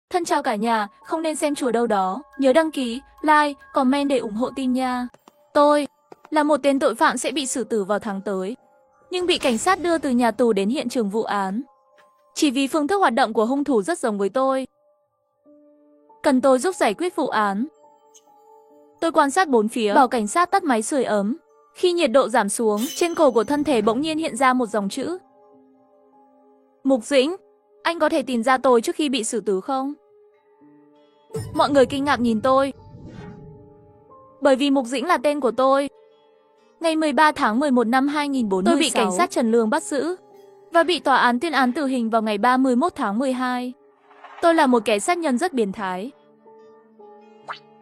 Thân chào cả nhà, không nên xem chùa đâu đó. Nhớ đăng ký, like, comment để ủng hộ team nha. Tôi là một tên tội phạm sẽ bị xử tử vào tháng tới, nhưng bị cảnh sát đưa từ nhà tù đến hiện trường vụ án. Chỉ vì phương thức hoạt động của hung thủ rất giống với tôi. Cần tôi giúp giải quyết vụ án. Tôi quan sát bốn phía, bảo cảnh sát tắt máy sưởi ấm. Khi nhiệt độ giảm xuống, trên cổ của thân thể bỗng nhiên hiện ra một dòng chữ. Mục Dĩnh, anh có thể tìm ra tôi trước khi bị xử tử không? Mọi người kinh ngạc nhìn tôi. Bởi vì Mục Dĩnh là tên của tôi. Ngày 13 tháng 11 năm 2046, tôi bị cảnh sát Trần Lương bắt giữ và bị tòa án tuyên án tử hình vào ngày 31 tháng 12. Tôi là một kẻ sát nhân rất biến thái.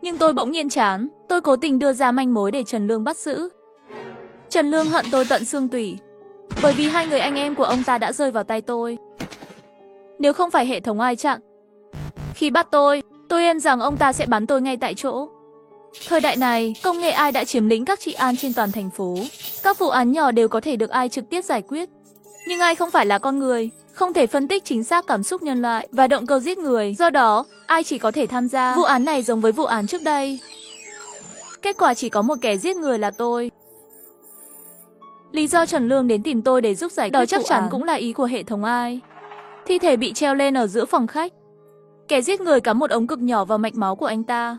Nhưng tôi bỗng nhiên chán, tôi cố tình đưa ra manh mối để Trần Lương bắt giữ. Trần Lương hận tôi tận xương tủy, bởi vì hai người anh em của ông ta đã rơi vào tay tôi. Nếu không phải hệ thống ai chặn, khi bắt tôi êm rằng ông ta sẽ bắn tôi ngay tại chỗ. Thời đại này, công nghệ AI đã chiếm lĩnh các trị an trên toàn thành phố. Các vụ án nhỏ đều có thể được AI trực tiếp giải quyết. Nhưng AI không phải là con người, không thể phân tích chính xác cảm xúc nhân loại và động cơ giết người. Do đó, AI chỉ có thể tham gia. Vụ án này giống với vụ án trước đây. Kết quả chỉ có một kẻ giết người là tôi. Lý do Trần Lương đến tìm tôi để giúp giải quyết đó chắc chắn cũng là ý của hệ thống AI. Thi thể bị treo lên ở giữa phòng khách. Kẻ giết người cắm một ống cực nhỏ vào mạch máu của anh ta,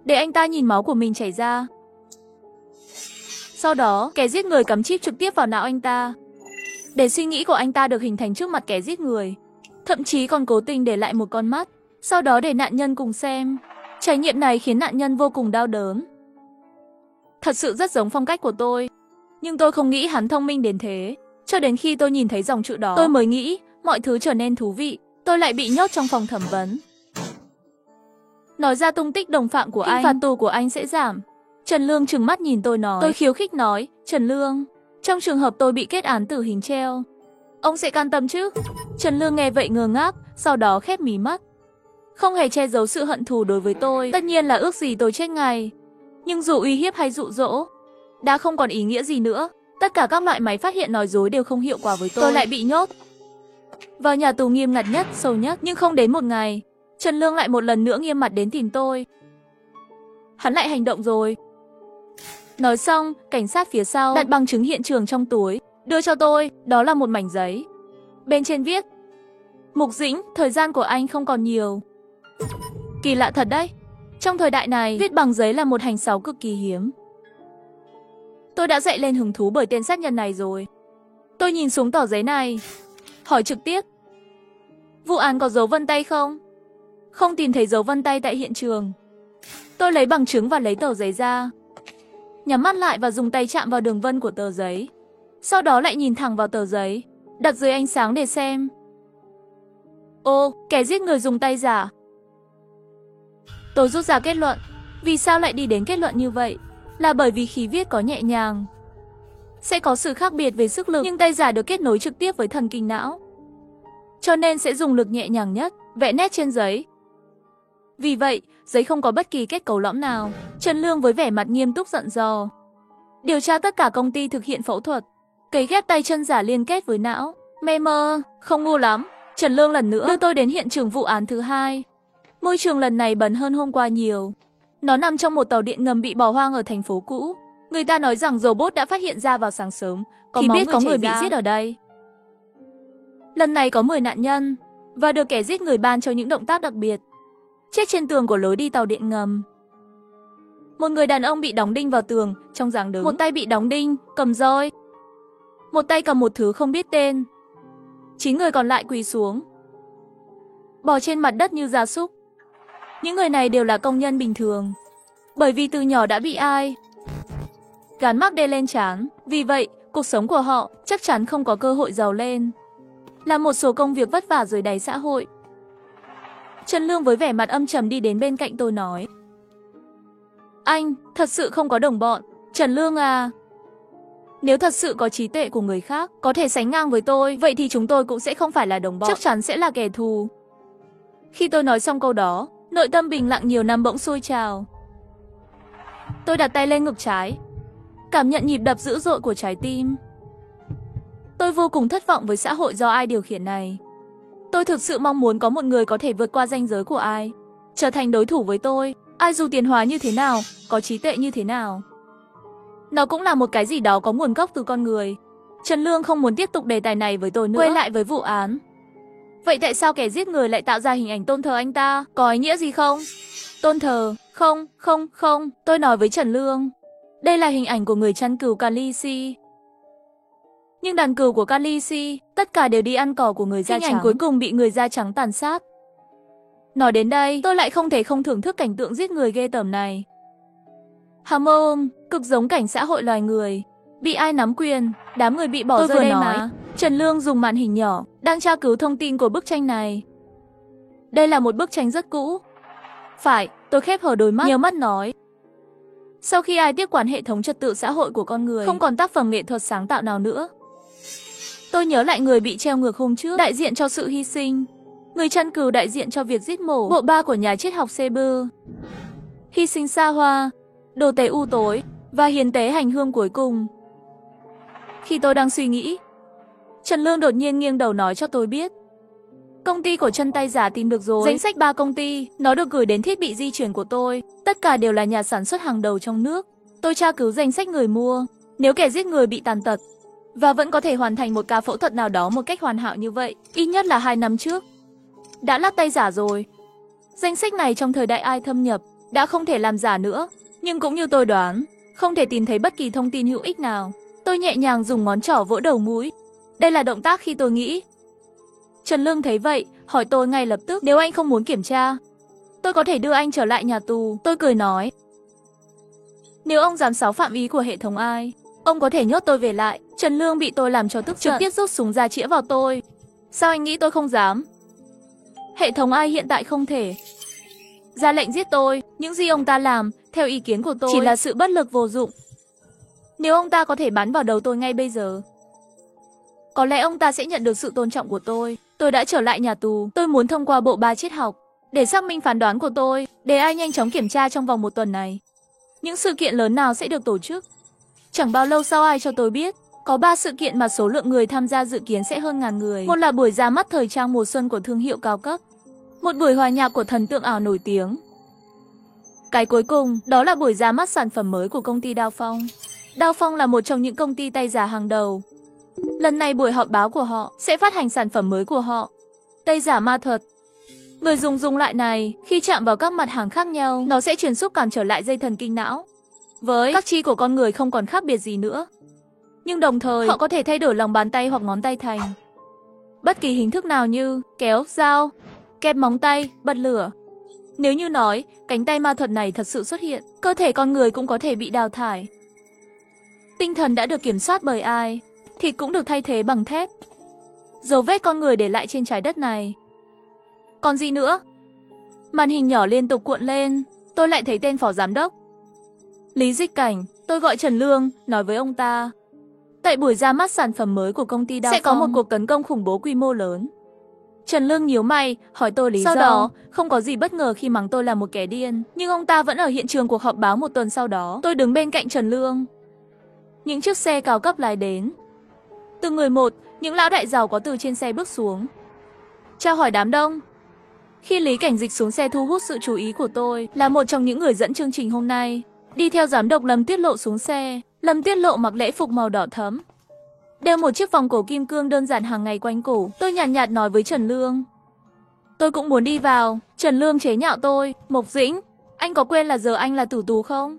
để anh ta nhìn máu của mình chảy ra. Sau đó, kẻ giết người cắm chip trực tiếp vào não anh ta, để suy nghĩ của anh ta được hình thành trước mặt kẻ giết người. Thậm chí còn cố tình để lại một con mắt, sau đó để nạn nhân cùng xem. Trải nghiệm này khiến nạn nhân vô cùng đau đớn. Thật sự rất giống phong cách của tôi. Nhưng tôi không nghĩ hắn thông minh đến thế. Cho đến khi tôi nhìn thấy dòng chữ đó, tôi mới nghĩ mọi thứ trở nên thú vị. Tôi lại bị nhốt trong phòng thẩm vấn. Nói ra tung tích đồng phạm của anh, hình phạt tù của anh sẽ giảm. Trần Lương trừng mắt nhìn tôi nói. Tôi khiêu khích nói, Trần Lương, trong trường hợp tôi bị kết án tử hình treo, ông sẽ can tâm chứ? Trần Lương nghe vậy ngơ ngác, sau đó khép mí mắt. Không hề che giấu sự hận thù đối với tôi. Tất nhiên là ước gì tôi chết ngay. Nhưng dù uy hiếp hay dụ dỗ đã không còn ý nghĩa gì nữa. Tất cả các loại máy phát hiện nói dối đều không hiệu quả với tôi. Tôi lại bị nhốt vào nhà tù nghiêm ngặt nhất, sâu nhất. Nhưng không đến một ngày, Trần Lương lại một lần nữa nghiêm mặt đến tìm tôi. Hắn lại hành động rồi. Nói xong, cảnh sát phía sau đặt bằng chứng hiện trường trong túi, đưa cho tôi. Đó là một mảnh giấy. Bên trên viết: Mục Dĩnh, thời gian của anh không còn nhiều. Kỳ lạ thật đấy. Trong thời đại này, viết bằng giấy là một hành xáo cực kỳ hiếm. Tôi đã dậy lên hứng thú bởi tên sát nhân này rồi. Tôi nhìn xuống tờ giấy này, hỏi trực tiếp: Vụ án có dấu vân tay không? Không tìm thấy dấu vân tay tại hiện trường. Tôi lấy bằng chứng và lấy tờ giấy ra, nhắm mắt lại và dùng tay chạm vào đường vân của tờ giấy. Sau đó lại nhìn thẳng vào tờ giấy, đặt dưới ánh sáng để xem. Ô, kẻ giết người dùng tay giả. Tôi rút ra kết luận. Vì sao lại đi đến kết luận như vậy? Là bởi vì khí viết có nhẹ nhàng, sẽ có sự khác biệt về sức lực, nhưng tay giả được kết nối trực tiếp với thần kinh não, cho nên sẽ dùng lực nhẹ nhàng nhất, vẽ nét trên giấy. Vì vậy, giấy không có bất kỳ kết cấu lõm nào. Trần Lương với vẻ mặt nghiêm túc dặn dò: Điều tra tất cả công ty thực hiện phẫu thuật, cấy ghép tay chân giả liên kết với não. Mê mơ, không ngu lắm. Trần Lương lần nữa đưa tôi đến hiện trường vụ án thứ hai. Môi trường lần này bẩn hơn hôm qua nhiều. Nó nằm trong một tàu điện ngầm bị bỏ hoang ở thành phố cũ. Người ta nói rằng robot đã phát hiện ra vào sáng sớm, khi biết có người bị giết ở đây. Lần này có 10 nạn nhân, và được kẻ giết người ban cho những động tác đặc biệt. Chết trên tường của lối đi tàu điện ngầm. Một người đàn ông bị đóng đinh vào tường, trong dáng đứng. Một tay bị đóng đinh, cầm roi. Một tay cầm một thứ không biết tên. 9 người còn lại quỳ xuống, bò trên mặt đất như gia súc. Những người này đều là công nhân bình thường, bởi vì từ nhỏ đã bị AI gắn mác đê lên trán. Vì vậy, cuộc sống của họ chắc chắn không có cơ hội giàu lên, làm một số công việc vất vả dưới đáy xã hội. Trần Lương với vẻ mặt âm trầm đi đến bên cạnh tôi nói: Anh thật sự không có đồng bọn. Trần Lương à, nếu thật sự có trí tuệ của người khác có thể sánh ngang với tôi, vậy thì chúng tôi cũng sẽ không phải là đồng bọn, chắc chắn sẽ là kẻ thù. Khi tôi nói xong câu đó, nội tâm bình lặng nhiều năm bỗng sôi trào. Tôi đặt tay lên ngực trái, cảm nhận nhịp đập dữ dội của trái tim. Tôi vô cùng thất vọng với xã hội do ai điều khiển này. Tôi thực sự mong muốn có một người có thể vượt qua ranh giới của ai, trở thành đối thủ với tôi. Ai dù tiến hóa như thế nào, có trí tuệ như thế nào, nó cũng là một cái gì đó có nguồn gốc từ con người. Trần Lương không muốn tiếp tục đề tài này với tôi nữa. Quay lại với vụ án. Vậy tại sao kẻ giết người lại tạo ra hình ảnh tôn thờ anh ta? Có ý nghĩa gì không? Tôn thờ? Không. Tôi nói với Trần Lương. Đây là hình ảnh của người chăn cừu Khaleesi. Nhưng đàn cừu của Khaleesi, tất cả đều đi ăn cỏ của người da trắng. Hình ảnh cuối cùng bị người da trắng tàn sát. Nói đến đây, tôi lại không thể không thưởng thức cảnh tượng giết người ghê tởm này. Hammer, cực giống cảnh xã hội loài người. Bị ai nắm quyền, đám người bị bỏ rơi đây mà. Trần Lương dùng màn hình nhỏ, đang tra cứu thông tin của bức tranh này. Đây là một bức tranh rất cũ. Phải, tôi khép hờ đôi mắt, nhớ mắt nói. Sau khi ai tiếp quản hệ thống trật tự xã hội của con người, không còn tác phẩm nghệ thuật sáng tạo nào nữa. Tôi nhớ lại người bị treo ngược hôm trước, đại diện cho sự hy sinh. Người chăn cừu đại diện cho việc giết mổ. Bộ ba của nhà triết học Sebu. Hy sinh xa hoa, đồ tế u tối, và hiến tế hành hương cuối cùng. Khi tôi đang suy nghĩ, Trần Lương đột nhiên nghiêng đầu nói cho tôi biết. Công ty của chân tay giả tìm được rồi. Danh sách 3 công ty, nó được gửi đến thiết bị di chuyển của tôi. Tất cả đều là nhà sản xuất hàng đầu trong nước. Tôi tra cứu danh sách người mua. Nếu kẻ giết người bị tàn tật, và vẫn có thể hoàn thành một ca phẫu thuật nào đó một cách hoàn hảo như vậy, ít nhất là 2 năm trước, đã lắp tay giả rồi. Danh sách này trong thời đại ai thâm nhập, đã không thể làm giả nữa. Nhưng cũng như tôi đoán, không thể tìm thấy bất kỳ thông tin hữu ích nào. Tôi nhẹ nhàng dùng ngón trỏ vỗ đầu mũi. Đây là động tác khi tôi nghĩ. Trần Lương thấy vậy, hỏi tôi ngay lập tức, nếu anh không muốn kiểm tra, tôi có thể đưa anh trở lại nhà tù. Tôi cười nói, nếu ông dám xáo phạm ý của hệ thống ai, ông có thể nhốt tôi về lại. Trần Lương bị tôi làm cho tức giận, trực tiếp rút súng ra chĩa vào tôi. Sao anh nghĩ tôi không dám? Hệ thống ai hiện tại không thể ra lệnh giết tôi. Những gì ông ta làm, theo ý kiến của tôi, chỉ là sự bất lực vô dụng. Nếu ông ta có thể bắn vào đầu tôi ngay bây giờ, có lẽ ông ta sẽ nhận được sự tôn trọng của tôi. Tôi đã trở lại nhà tù. Tôi muốn thông qua bộ ba triết học để xác minh phán đoán của tôi, để ai nhanh chóng kiểm tra trong vòng 1 tuần này. Những sự kiện lớn nào sẽ được tổ chức? Chẳng bao lâu sau ai cho tôi biết, có 3 sự kiện mà số lượng người tham gia dự kiến sẽ hơn 1000 người. Một là buổi ra mắt thời trang mùa xuân của thương hiệu cao cấp. Một buổi hòa nhạc của thần tượng ảo nổi tiếng. Cái cuối cùng, đó là buổi ra mắt sản phẩm mới của công ty Đao Phong. Đao Phong là một trong những công ty tay giả hàng đầu. Lần này buổi họp báo của họ sẽ phát hành sản phẩm mới của họ. Tay giả ma thuật. Người dùng loại này, khi chạm vào các mặt hàng khác nhau, nó sẽ truyền xúc cảm trở lại dây thần kinh não. Với các chi của con người không còn khác biệt gì nữa. Nhưng đồng thời, họ có thể thay đổi lòng bàn tay hoặc ngón tay thành bất kỳ hình thức nào như kéo, dao, kẹp móng tay, bật lửa. Nếu như nói, cánh tay ma thuật này thật sự xuất hiện, cơ thể con người cũng có thể bị đào thải. Tinh thần đã được kiểm soát bởi ai, thịt cũng được thay thế bằng thép. Dấu vết con người để lại trên trái đất này. Còn gì nữa? Màn hình nhỏ liên tục cuộn lên, tôi lại thấy tên phó giám đốc Lý Dịch Cảnh. Tôi gọi Trần Lương, nói với ông ta, tại buổi ra mắt sản phẩm mới của công ty Đao Phong sẽ có một cuộc tấn công khủng bố quy mô lớn. Trần Lương nhíu mày, hỏi tôi lý do. Sau đó, không có gì bất ngờ khi mắng tôi là một kẻ điên, nhưng ông ta vẫn ở hiện trường cuộc họp báo 1 tuần sau đó. Tôi đứng bên cạnh Trần Lương. Những chiếc xe cao cấp lái đến. Từng người một, những lão đại giàu có từ trên xe bước xuống, chào hỏi đám đông. Khi Lý Cảnh Dịch xuống xe thu hút sự chú ý của tôi, là một trong những người dẫn chương trình hôm nay. Đi theo giám đốc Lâm Tiết Lộ xuống xe. Lâm Tiết Lộ mặc lễ phục màu đỏ thẫm, đeo một chiếc vòng cổ kim cương đơn giản hàng ngày quanh cổ. Tôi nhàn nhạt nói với Trần Lương, tôi cũng muốn đi vào. Trần Lương chế nhạo tôi, Mộc Dĩnh, anh có quên là giờ anh là tử tù không?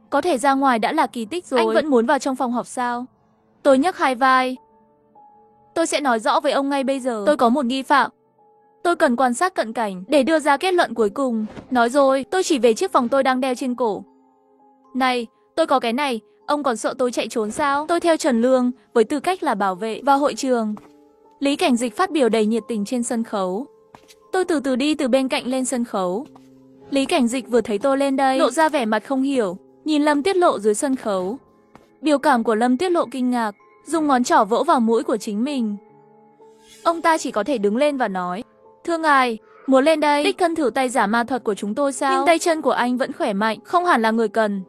Có thể ra ngoài đã là kỳ tích rồi. Anh vẫn muốn vào trong phòng họp sao? Tôi nhấc hai vai. Tôi sẽ nói rõ với ông ngay bây giờ. Tôi có một nghi phạm. Tôi cần quan sát cận cảnh để đưa ra kết luận cuối cùng. Nói rồi, tôi chỉ về chiếc vòng tôi đang đeo trên cổ. Này, tôi có cái này, ông còn sợ tôi chạy trốn sao? Tôi theo Trần Lương, với tư cách là bảo vệ, vào hội trường. Lý Cảnh Dịch phát biểu đầy nhiệt tình trên sân khấu. Tôi từ từ đi từ bên cạnh lên sân khấu. Lý Cảnh Dịch vừa thấy tôi lên đây, lộ ra vẻ mặt không hiểu, nhìn Lâm Tiết Lộ dưới sân khấu. Biểu cảm của Lâm Tiết Lộ kinh ngạc, dùng ngón trỏ vỗ vào mũi của chính mình. Ông ta chỉ có thể đứng lên và nói, thưa ngài, muốn lên đây, đích thân thử tay giả ma thuật của chúng tôi sao? Nhưng tay chân của anh vẫn khỏe mạnh, không hẳn là người cần.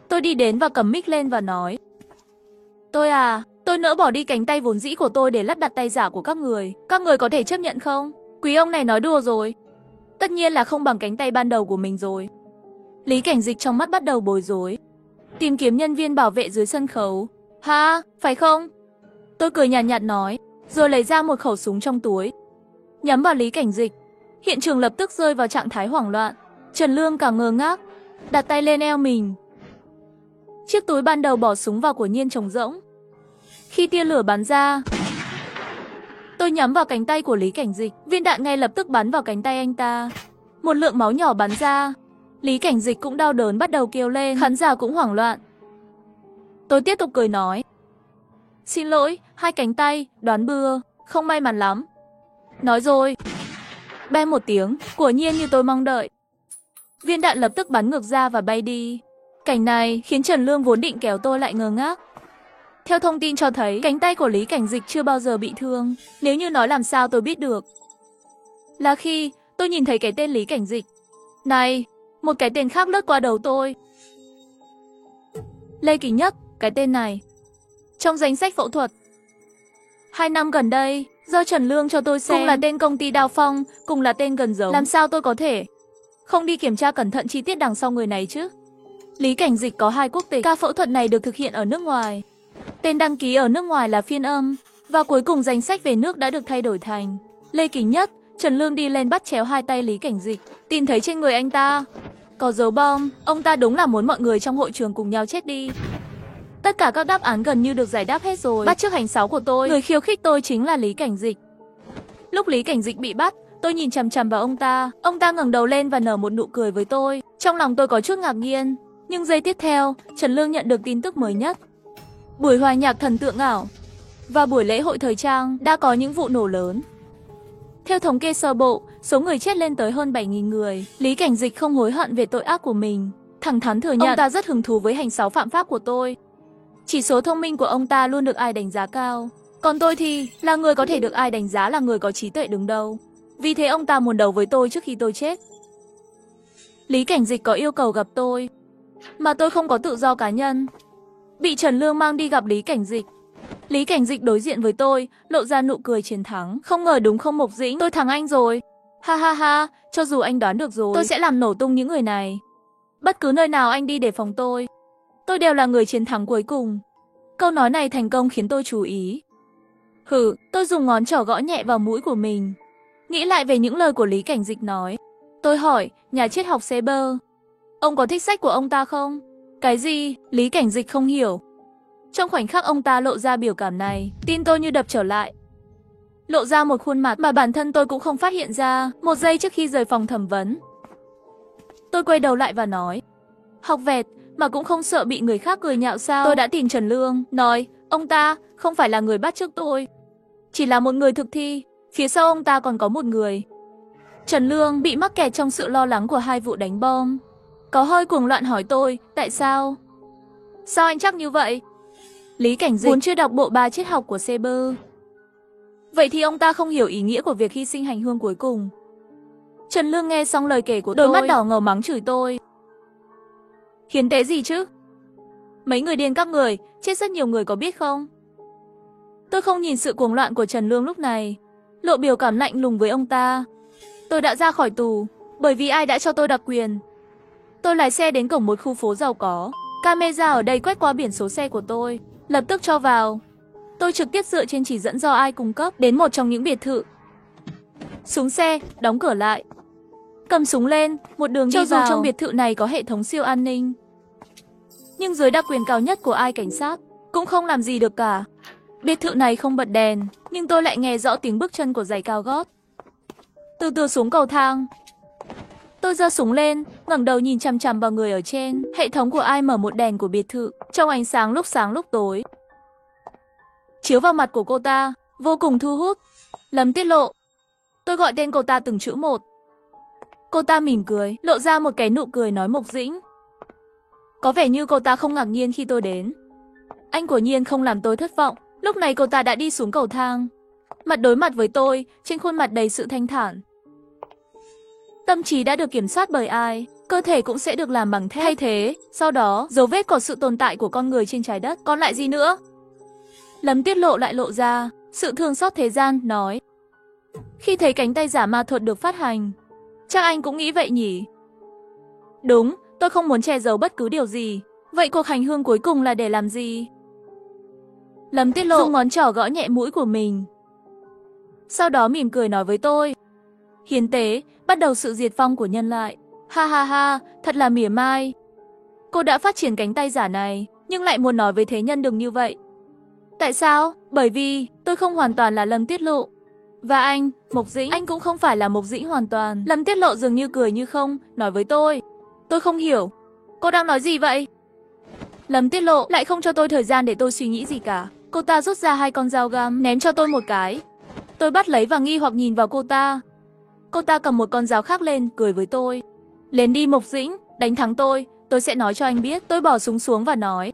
Tôi đi đến và cầm mic lên và nói, tôi nỡ bỏ đi cánh tay vốn dĩ của tôi để lắp đặt tay giả của các người có thể chấp nhận không? Quý ông này nói đùa rồi. Tất nhiên là không bằng cánh tay ban đầu của mình rồi. Lý Cảnh Dịch trong mắt bắt đầu bối rối. Tìm kiếm nhân viên bảo vệ dưới sân khấu. Ha, phải không? Tôi cười nhạt nhạt nói, rồi lấy ra một khẩu súng trong túi, nhắm vào Lý Cảnh Dịch. Hiện trường lập tức rơi vào trạng thái hoảng loạn. Trần Lương càng ngơ ngác, đặt tay lên eo mình. Chiếc túi ban đầu bỏ súng vào của Nhiên trống rỗng. Khi tia lửa bắn ra, tôi nhắm vào cánh tay của Lý Cảnh Dịch. Viên đạn ngay lập tức bắn vào cánh tay anh ta. Một lượng máu nhỏ bắn ra. Lý Cảnh Dịch cũng đau đớn bắt đầu kêu lên, khán giả cũng hoảng loạn. Tôi tiếp tục cười nói, xin lỗi, hai cánh tay, đoán bừa, không may mắn lắm. Nói rồi. Beng một tiếng, quả nhiên như tôi mong đợi. Viên đạn lập tức bắn ngược ra và bay đi. Cảnh này khiến Trần Lương vốn định kéo tôi lại ngơ ngác. Theo thông tin cho thấy, cánh tay của Lý Cảnh Dịch chưa bao giờ bị thương. Nếu như nói làm sao tôi biết được? Là khi tôi nhìn thấy cái tên Lý Cảnh Dịch. Này, một cái tên khác lướt qua đầu tôi. Lê Kính Nhất, cái tên này trong danh sách phẫu thuật 2 năm gần đây, do Trần Lương cho tôi xem, cùng là tên công ty Đao Phong, cùng là tên gần giống. Làm sao tôi có thể không đi kiểm tra cẩn thận chi tiết đằng sau người này chứ? Lý Cảnh Dịch có 2 quốc tịch. Ca phẫu thuật này được thực hiện ở nước ngoài. Tên đăng ký ở nước ngoài là phiên âm. Và cuối cùng danh sách về nước đã được thay đổi thành Lê Kính Nhất. Trần Lương đi lên bắt chéo hai tay Lý Cảnh Dịch. Tìm thấy trên người anh ta có dấu bom. Ông ta đúng là muốn mọi người trong hội trường cùng nhau chết đi. Tất cả các đáp án gần như được giải đáp hết rồi. Bắt chước hành sáu của tôi, người khiêu khích tôi chính là Lý Cảnh Dịch. Lúc Lý Cảnh Dịch bị bắt, tôi nhìn chằm chằm vào ông ta. Ông ta ngẩng đầu lên và nở một nụ cười với tôi. Trong lòng tôi có chút ngạc nhiên. Nhưng giây tiếp theo, Trần Lương nhận được tin tức mới nhất. Buổi hòa nhạc thần tượng ảo và buổi lễ hội thời trang đã có những vụ nổ lớn. Theo thống kê sơ bộ, số người chết lên tới hơn 7.000 người. Lý Cảnh Dịch không hối hận về tội ác của mình. Thẳng thắn thừa nhận ông ta rất hứng thú với hành sáu phạm pháp của tôi. Chỉ số thông minh của ông ta luôn được ai đánh giá cao. Còn tôi thì là người có thể được ai đánh giá là người có trí tuệ đứng đầu. Vì thế ông ta muốn đấu với tôi trước khi tôi chết. Lý Cảnh Dịch có yêu cầu gặp tôi, mà tôi không có tự do cá nhân. Bị Trần Lương mang đi gặp Lý Cảnh Dịch. Lý Cảnh Dịch đối diện với tôi, lộ ra nụ cười chiến thắng. Không ngờ đúng không Mộc Dĩnh, tôi thắng anh rồi. Ha ha ha, cho dù anh đoán được rồi, tôi sẽ làm nổ tung những người này. Bất cứ nơi nào anh đi để phòng tôi đều là người chiến thắng cuối cùng. Câu nói này thành công khiến tôi chú ý. Hử, tôi dùng ngón trỏ gõ nhẹ vào mũi của mình. Nghĩ lại về những lời của Lý Cảnh Dịch nói. Tôi hỏi, nhà triết học Seber, ông có thích sách của ông ta không? Cái gì? Lý Cảnh Dịch không hiểu. Trong khoảnh khắc ông ta lộ ra biểu cảm này, tim tôi như đập trở lại. Lộ ra một khuôn mặt mà bản thân tôi cũng không phát hiện ra. Một giây trước khi rời phòng thẩm vấn, tôi quay đầu lại và nói, học vẹt mà cũng không sợ bị người khác cười nhạo sao? Tôi đã tìm Trần Lương, nói ông ta không phải là người bắt chước tôi, chỉ là một người thực thi. Phía sau ông ta còn có một người. Trần Lương bị mắc kẹt trong sự lo lắng của 2 vụ đánh bom. Có hơi cuồng loạn hỏi tôi, tại sao? Sao anh chắc như vậy? Lý Cảnh Dịch vốn chưa đọc bộ 3 triết học của Seber. Vậy thì ông ta không hiểu ý nghĩa của việc hy sinh hành hương cuối cùng. Trần Lương nghe xong lời kể của tôi, đôi mắt đỏ ngầu mắng chửi tôi. Hiến tế gì chứ? Mấy người điên các người, chết rất nhiều người có biết không? Tôi không nhìn sự cuồng loạn của Trần Lương lúc này, lộ biểu cảm lạnh lùng với ông ta. Tôi đã ra khỏi tù, bởi vì ai đã cho tôi đặc quyền. Tôi lái xe đến cổng một khu phố giàu có. Camera ở đây quét qua biển số xe của tôi, lập tức cho vào. Tôi trực tiếp dựa trên chỉ dẫn do ai cung cấp đến một trong những biệt thự. Xuống xe, đóng cửa lại, cầm súng lên, một đường đi vào. Cho dù trong biệt thự này có hệ thống siêu an ninh, nhưng dưới đặc quyền cao nhất của ai cảnh sát cũng không làm gì được cả. Biệt thự này không bật đèn, nhưng tôi lại nghe rõ tiếng bước chân của giày cao gót. Từ từ xuống cầu thang. Tôi giơ súng lên, ngẩng đầu nhìn chằm chằm vào người ở trên. Hệ thống của ai mở một đèn của biệt thự, trong ánh sáng lúc tối, chiếu vào mặt của cô ta, vô cùng thu hút. Lâm Tiết Lộ. Tôi gọi tên cô ta từng chữ một. Cô ta mỉm cười, lộ ra một cái nụ cười nói Mộc Dĩnh. Có vẻ như cô ta không ngạc nhiên khi tôi đến. Anh của Nhiên không làm tôi thất vọng. Lúc này cô ta đã đi xuống cầu thang, mặt đối mặt với tôi, trên khuôn mặt đầy sự thanh thản. Tâm trí đã được kiểm soát bởi ai, cơ thể cũng sẽ được làm bằng thép. Thay thế, sau đó, dấu vết của sự tồn tại của con người trên trái đất. Còn lại gì nữa? Lâm Tiết Lộ lại lộ ra sự thương xót thế gian, nói. Khi thấy cánh tay giả ma thuật được phát hành, chắc anh cũng nghĩ vậy nhỉ? Đúng, tôi không muốn che giấu bất cứ điều gì. Vậy cuộc hành hương cuối cùng là để làm gì? Lâm tiết lộ dùng ngón trỏ gõ nhẹ mũi của mình. Sau đó mỉm cười nói với tôi. Hiến tế, bắt đầu sự diệt vong của nhân loại. Ha ha ha, thật là mỉa mai. Cô đã phát triển cánh tay giả này, nhưng lại muốn nói với thế nhân đừng như vậy. Tại sao? Bởi vì tôi không hoàn toàn là Lâm Tiết Lộ. Và anh, Mộc Dĩnh, anh cũng không phải là Mộc Dĩnh hoàn toàn. Lâm Tiết Lộ dường như cười như không, nói với tôi. Tôi không hiểu. Cô đang nói gì vậy? Lâm Tiết Lộ lại không cho tôi thời gian để tôi suy nghĩ gì cả. Cô ta rút ra 2 con dao găm, ném cho tôi một cái. Tôi bắt lấy và nghi hoặc nhìn vào cô ta. Cô ta cầm một con dao khác lên, cười với tôi. Lên đi Mộc Dĩnh, đánh thắng tôi sẽ nói cho anh biết. Tôi bỏ súng xuống và nói.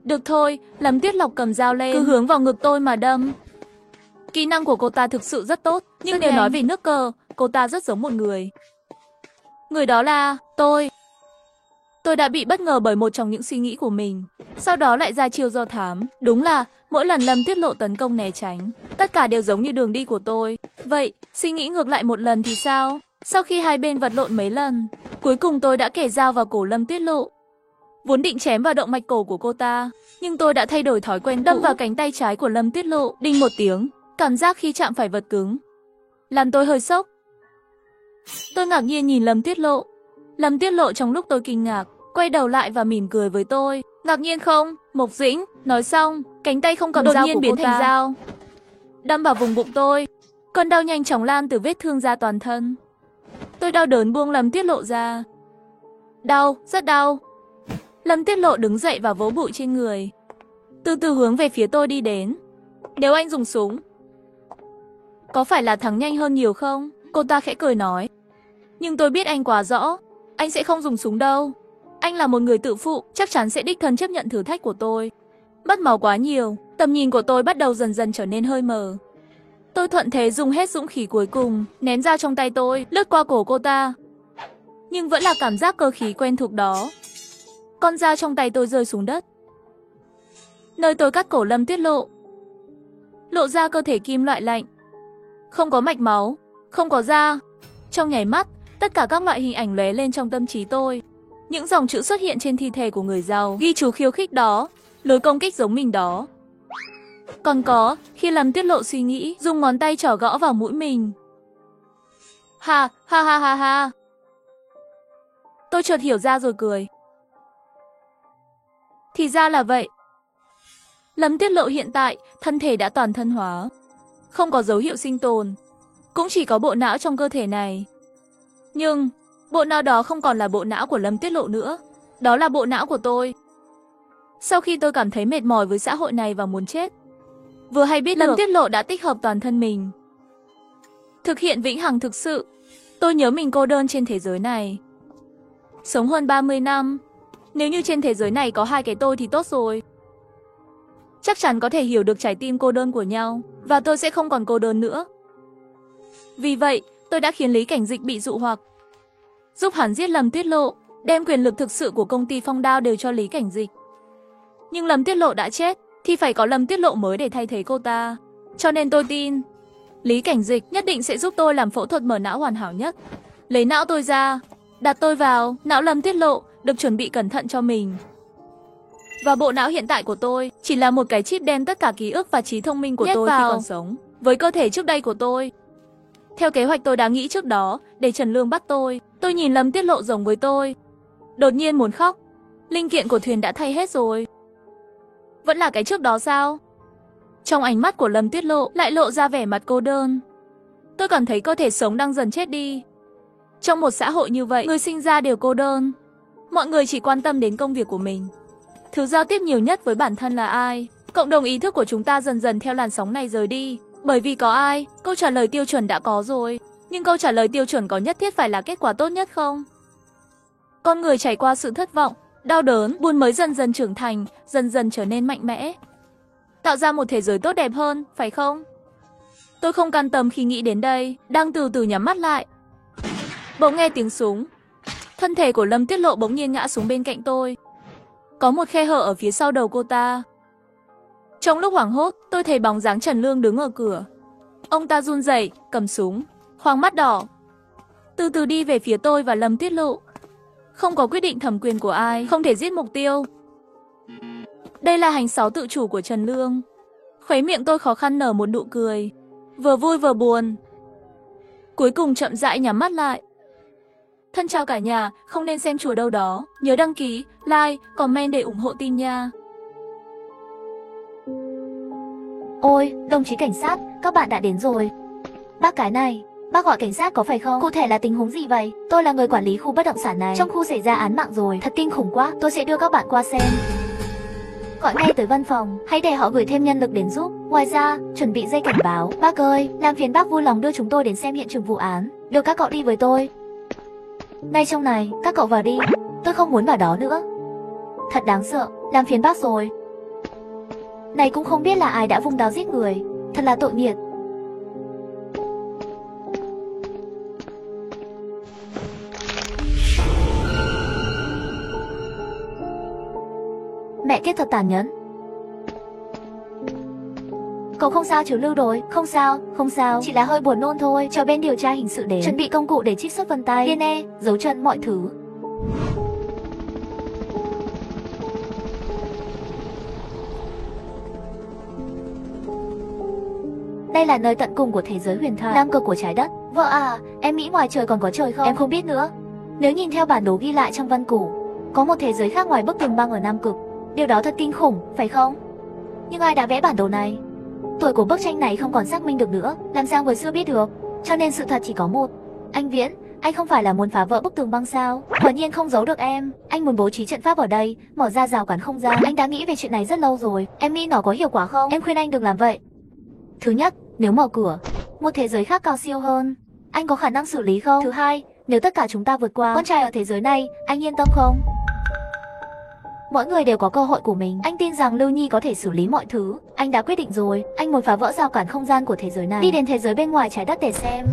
Được thôi, Lâm Tiết Lộc cầm dao lên, cứ hướng vào ngực tôi mà đâm. Kỹ năng của cô ta thực sự rất tốt, nhưng nếu nói về nước cờ, cô ta rất giống một người. Người đó là tôi. Tôi đã bị bất ngờ bởi một trong những suy nghĩ của mình. Sau đó lại ra chiêu do thám. Đúng là, mỗi lần Lâm Tiết Lộ tấn công né tránh, tất cả đều giống như đường đi của tôi. Vậy, suy nghĩ ngược lại một lần thì sao? Sau khi hai bên vật lộn mấy lần, cuối cùng tôi đã kề dao vào cổ Lâm Tiết Lộ. Vốn định chém vào động mạch cổ của cô ta, nhưng tôi đã thay đổi thói quen đâm vào cánh tay trái của Lâm Tiết Lộ. Đinh một tiếng, cảm giác khi chạm phải vật cứng làm tôi hơi sốc. Tôi ngạc nhiên nhìn Lâm Tiết Lộ. Lâm Tiết Lộ trong lúc tôi kinh ngạc, quay đầu lại và mỉm cười với tôi. Ngạc nhiên không, Mộc Dĩnh? Nói xong, cánh tay không cầm dao của biến thành dao, đâm vào vùng bụng tôi. Cơn đau nhanh chóng lan từ vết thương ra toàn thân. Tôi đau đớn buông Lâm Tiết Lộ ra. Đau, rất đau. Lâm Tiết Lộ đứng dậy và vỗ bụi trên người, từ từ hướng về phía tôi đi đến. Nếu anh dùng súng, có phải là thắng nhanh hơn nhiều không? Cô ta khẽ cười nói. Nhưng tôi biết anh quá rõ, anh sẽ không dùng súng đâu. Anh là một người tự phụ, chắc chắn sẽ đích thân chấp nhận thử thách của tôi. Mất máu quá nhiều, tầm nhìn của tôi bắt đầu dần dần trở nên hơi mờ. Tôi thuận thế dùng hết dũng khí cuối cùng, ném dao trong tay tôi, lướt qua cổ cô ta. Nhưng vẫn là cảm giác cơ khí quen thuộc đó. Con dao trong tay tôi rơi xuống đất, nơi tôi cắt cổ Lâm Tiết Lộ. Lộ ra cơ thể kim loại lạnh, không có mạch máu, không có da. Trong nháy mắt, tất cả các loại hình ảnh lóe lên trong tâm trí tôi. Những dòng chữ xuất hiện trên thi thể của người giàu, ghi chú khiêu khích đó, lối công kích giống mình đó. Còn có, khi Lâm Tiết Lộ suy nghĩ, dùng ngón tay trỏ gõ vào mũi mình. Ha, ha ha ha ha. Tôi chợt hiểu ra rồi cười. Thì ra là vậy. Lâm Tiết Lộ hiện tại, thân thể đã toàn thân hóa, không có dấu hiệu sinh tồn, cũng chỉ có bộ não trong cơ thể này. Nhưng, bộ não đó không còn là bộ não của Lâm Tiết Lộ nữa, đó là bộ não của tôi. Sau khi tôi cảm thấy mệt mỏi với xã hội này và muốn chết, vừa hay biết Lâm Tiết Lộ đã tích hợp toàn thân mình, thực hiện vĩnh hằng thực sự. Tôi nhớ mình cô đơn trên thế giới này, sống hơn 30 năm. Nếu như trên thế giới này có 2 cái tôi thì tốt rồi. Chắc chắn có thể hiểu được trái tim cô đơn của nhau, và tôi sẽ không còn cô đơn nữa. Vì vậy, tôi đã khiến Lý Cảnh Dịch bị dụ hoặc, giúp hắn giết Lâm Tiết Lộ, đem quyền lực thực sự của công ty Phong Đao đều cho Lý Cảnh Dịch. Nhưng Lâm Tiết Lộ đã chết, thì phải có Lâm Tiết Lộ mới để thay thế cô ta. Cho nên tôi tin, Lý Cảnh Dịch nhất định sẽ giúp tôi làm phẫu thuật mở não hoàn hảo nhất. Lấy não tôi ra, đặt tôi vào não Lâm Tiết Lộ, được chuẩn bị cẩn thận cho mình. Và bộ não hiện tại của tôi chỉ là một cái chip đem tất cả ký ức và trí thông minh của tôi khi còn sống với cơ thể trước đây của tôi. Theo kế hoạch tôi đã nghĩ trước đó, để Trần Lương bắt tôi nhìn Lâm Tiết Lộ giống với tôi. Đột nhiên muốn khóc. Linh kiện của thuyền đã thay hết rồi. Vẫn là cái trước đó sao? Trong ánh mắt của Lâm Tiết Lộ lại lộ ra vẻ mặt cô đơn. Tôi cảm thấy cơ thể sống đang dần chết đi. Trong một xã hội như vậy, người sinh ra đều cô đơn. Mọi người chỉ quan tâm đến công việc của mình. Thứ giao tiếp nhiều nhất với bản thân là ai? Cộng đồng ý thức của chúng ta dần dần theo làn sóng này rời đi. Bởi vì có ai? Câu trả lời tiêu chuẩn đã có rồi. Nhưng câu trả lời tiêu chuẩn có nhất thiết phải là kết quả tốt nhất không? Con người trải qua sự thất vọng, đau đớn, buồn mới dần dần trưởng thành, dần dần trở nên mạnh mẽ, tạo ra một thế giới tốt đẹp hơn, phải không? Tôi không can tâm khi nghĩ đến đây, đang từ từ nhắm mắt lại. Bỗng nghe tiếng súng. Thân thể của Lâm Tiết Lộ bỗng nhiên ngã xuống bên cạnh tôi. Có một khe hở ở phía sau đầu cô ta. Trong lúc hoảng hốt, tôi thấy bóng dáng Trần Lương đứng ở cửa. Ông ta run rẩy, cầm súng, khoang mắt đỏ, từ từ đi về phía tôi và Lâm Tuyết Lộ. Không có quyết định thẩm quyền của ai, không thể giết mục tiêu. Đây là hành sáu tự chủ của Trần Lương. Khóe miệng tôi khó khăn nở một nụ cười, vừa vui vừa buồn. Cuối cùng chậm rãi nhắm mắt lại. Thân chào cả nhà, không nên xem chùa đâu đó. Nhớ đăng ký, like, comment để ủng hộ team nha. Ôi, đồng chí cảnh sát, các bạn đã đến rồi. Bác cái này, bác gọi cảnh sát có phải không? Cụ thể là tình huống gì vậy? Tôi là người quản lý khu bất động sản này. Trong khu xảy ra án mạng rồi, thật kinh khủng quá. Tôi sẽ đưa các bạn qua xem. Gọi ngay tới văn phòng, hãy để họ gửi thêm nhân lực đến giúp. Ngoài ra, chuẩn bị dây cảnh báo. Bác ơi, làm phiền bác vui lòng đưa chúng tôi đến xem hiện trường vụ án. Được các cậu đi với tôi. Ngay trong này, các cậu vào đi. Tôi không muốn vào đó nữa. Thật đáng sợ, làm phiền bác rồi. Này cũng không biết là ai đã vung đao giết người. Thật là tội nghiệp. Mẹ kiếp thật tàn nhẫn. Cậu không sao chứ Lưu rồi? Không sao, không sao, chỉ là hơi buồn nôn thôi. Cho bên điều tra hình sự đến, chuẩn bị công cụ để trích xuất vân tay, DNA, dấu chân, mọi thứ. Đây là nơi tận cùng của thế giới huyền thoại, nam cực của trái đất. Vợ à, em nghĩ ngoài trời còn có trời không? Em không biết nữa. Nếu nhìn theo bản đồ ghi lại trong văn cũ, có một thế giới khác ngoài bức tường băng ở nam cực. Điều đó thật kinh khủng, phải không? Nhưng ai đã vẽ bản đồ này? Tuổi của bức tranh này không còn xác minh được nữa, làm sao người xưa biết được? Cho nên sự thật chỉ có một. Anh Viễn, anh không phải là muốn phá vỡ bức tường băng sao? Quả nhiên không giấu được em. Anh muốn bố trí trận pháp ở đây, mở ra rào cản không gian. Anh đã nghĩ về chuyện này rất lâu rồi. Em nghĩ nó có hiệu quả không? Em khuyên anh đừng làm vậy. Thứ nhất, nếu mở cửa, một thế giới khác cao siêu hơn, anh có khả năng xử lý không? Thứ hai, nếu tất cả chúng ta vượt qua con trai ở thế giới này, anh yên tâm không? Mỗi người đều có cơ hội của mình. Anh tin rằng Lưu Nhi có thể xử lý mọi thứ. Anh đã quyết định rồi. Anh muốn phá vỡ rào cản không gian của thế giới này, đi đến thế giới bên ngoài trái đất để xem.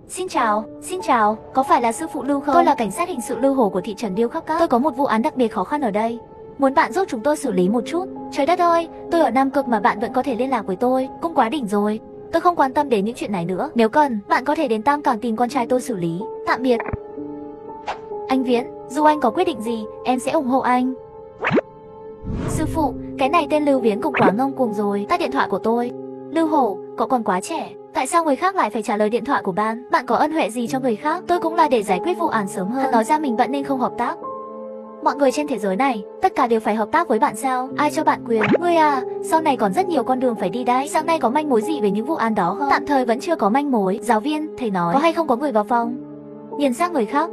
Xin chào, có phải là sư phụ Lưu không? Tôi là cảnh sát hình sự Lưu Hồ của thị trấn Điêu Khắc Các. Tôi có một vụ án đặc biệt khó khăn ở đây. Muốn bạn giúp chúng tôi xử lý một chút. Trời đất ơi, tôi ở Nam Cực mà bạn vẫn có thể liên lạc với tôi. Cũng quá đỉnh rồi. Tôi không quan tâm đến những chuyện này nữa. Nếu cần, bạn có thể đến Tam Cảng tìm con trai tôi xử lý. Tạm biệt. Anh Viễn, dù anh có quyết định gì, em sẽ ủng hộ anh. Sư phụ, cái này tên Lưu Viễn cũng quá ngông cuồng rồi. Tắt điện thoại của tôi. Lưu Hổ, cậu còn quá trẻ. Tại sao người khác lại phải trả lời điện thoại của bạn? Bạn có ân huệ gì cho người khác? Tôi cũng là để giải quyết vụ án sớm hơn. Hắn nói ra mình bận nên không hợp tác. Mọi người trên thế giới này, tất cả đều phải hợp tác với bạn sao? Ai cho bạn quyền? Ngươi à, sau này còn rất nhiều con đường phải đi đấy. Sáng nay có manh mối gì về những vụ án đó không? Tạm thời vẫn chưa có manh mối. Giáo viên, thầy nói, có hay không có người vào phòng? Nhìn sang người khác.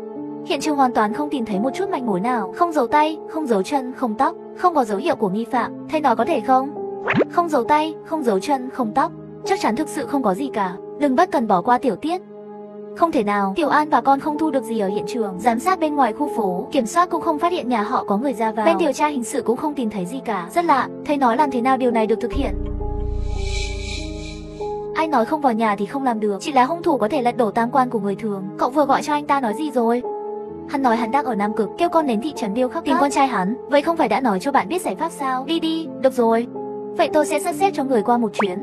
Hiện trường hoàn toàn không tìm thấy một chút manh mối nào. Không dấu tay, không dấu chân, không tóc. Không có dấu hiệu của nghi phạm. Thầy nói có thể không? Không dấu tay, không dấu chân, không tóc. Chắc chắn thực sự không có gì cả. Đừng bất cần bỏ qua tiểu tiết. Không thể nào, Tiểu An và con không thu được gì ở hiện trường. Giám sát bên ngoài khu phố, kiểm soát cũng không phát hiện nhà họ có người ra vào. Bên điều tra hình sự cũng không tìm thấy gì cả. Rất lạ, thầy nói làm thế nào điều này được thực hiện? Ai nói không vào nhà thì không làm được. Chỉ là hung thủ có thể lật đổ tam quan của người thường. Cậu vừa gọi cho anh ta nói gì rồi? Hắn nói hắn đang ở Nam Cực, kêu con đến thị trấn Điêu Khắc tìm con trai hắn. Vậy không phải đã nói cho bạn biết giải pháp sao? Đi đi, được rồi. Vậy tôi sẽ sắp xếp cho người qua một chuyến.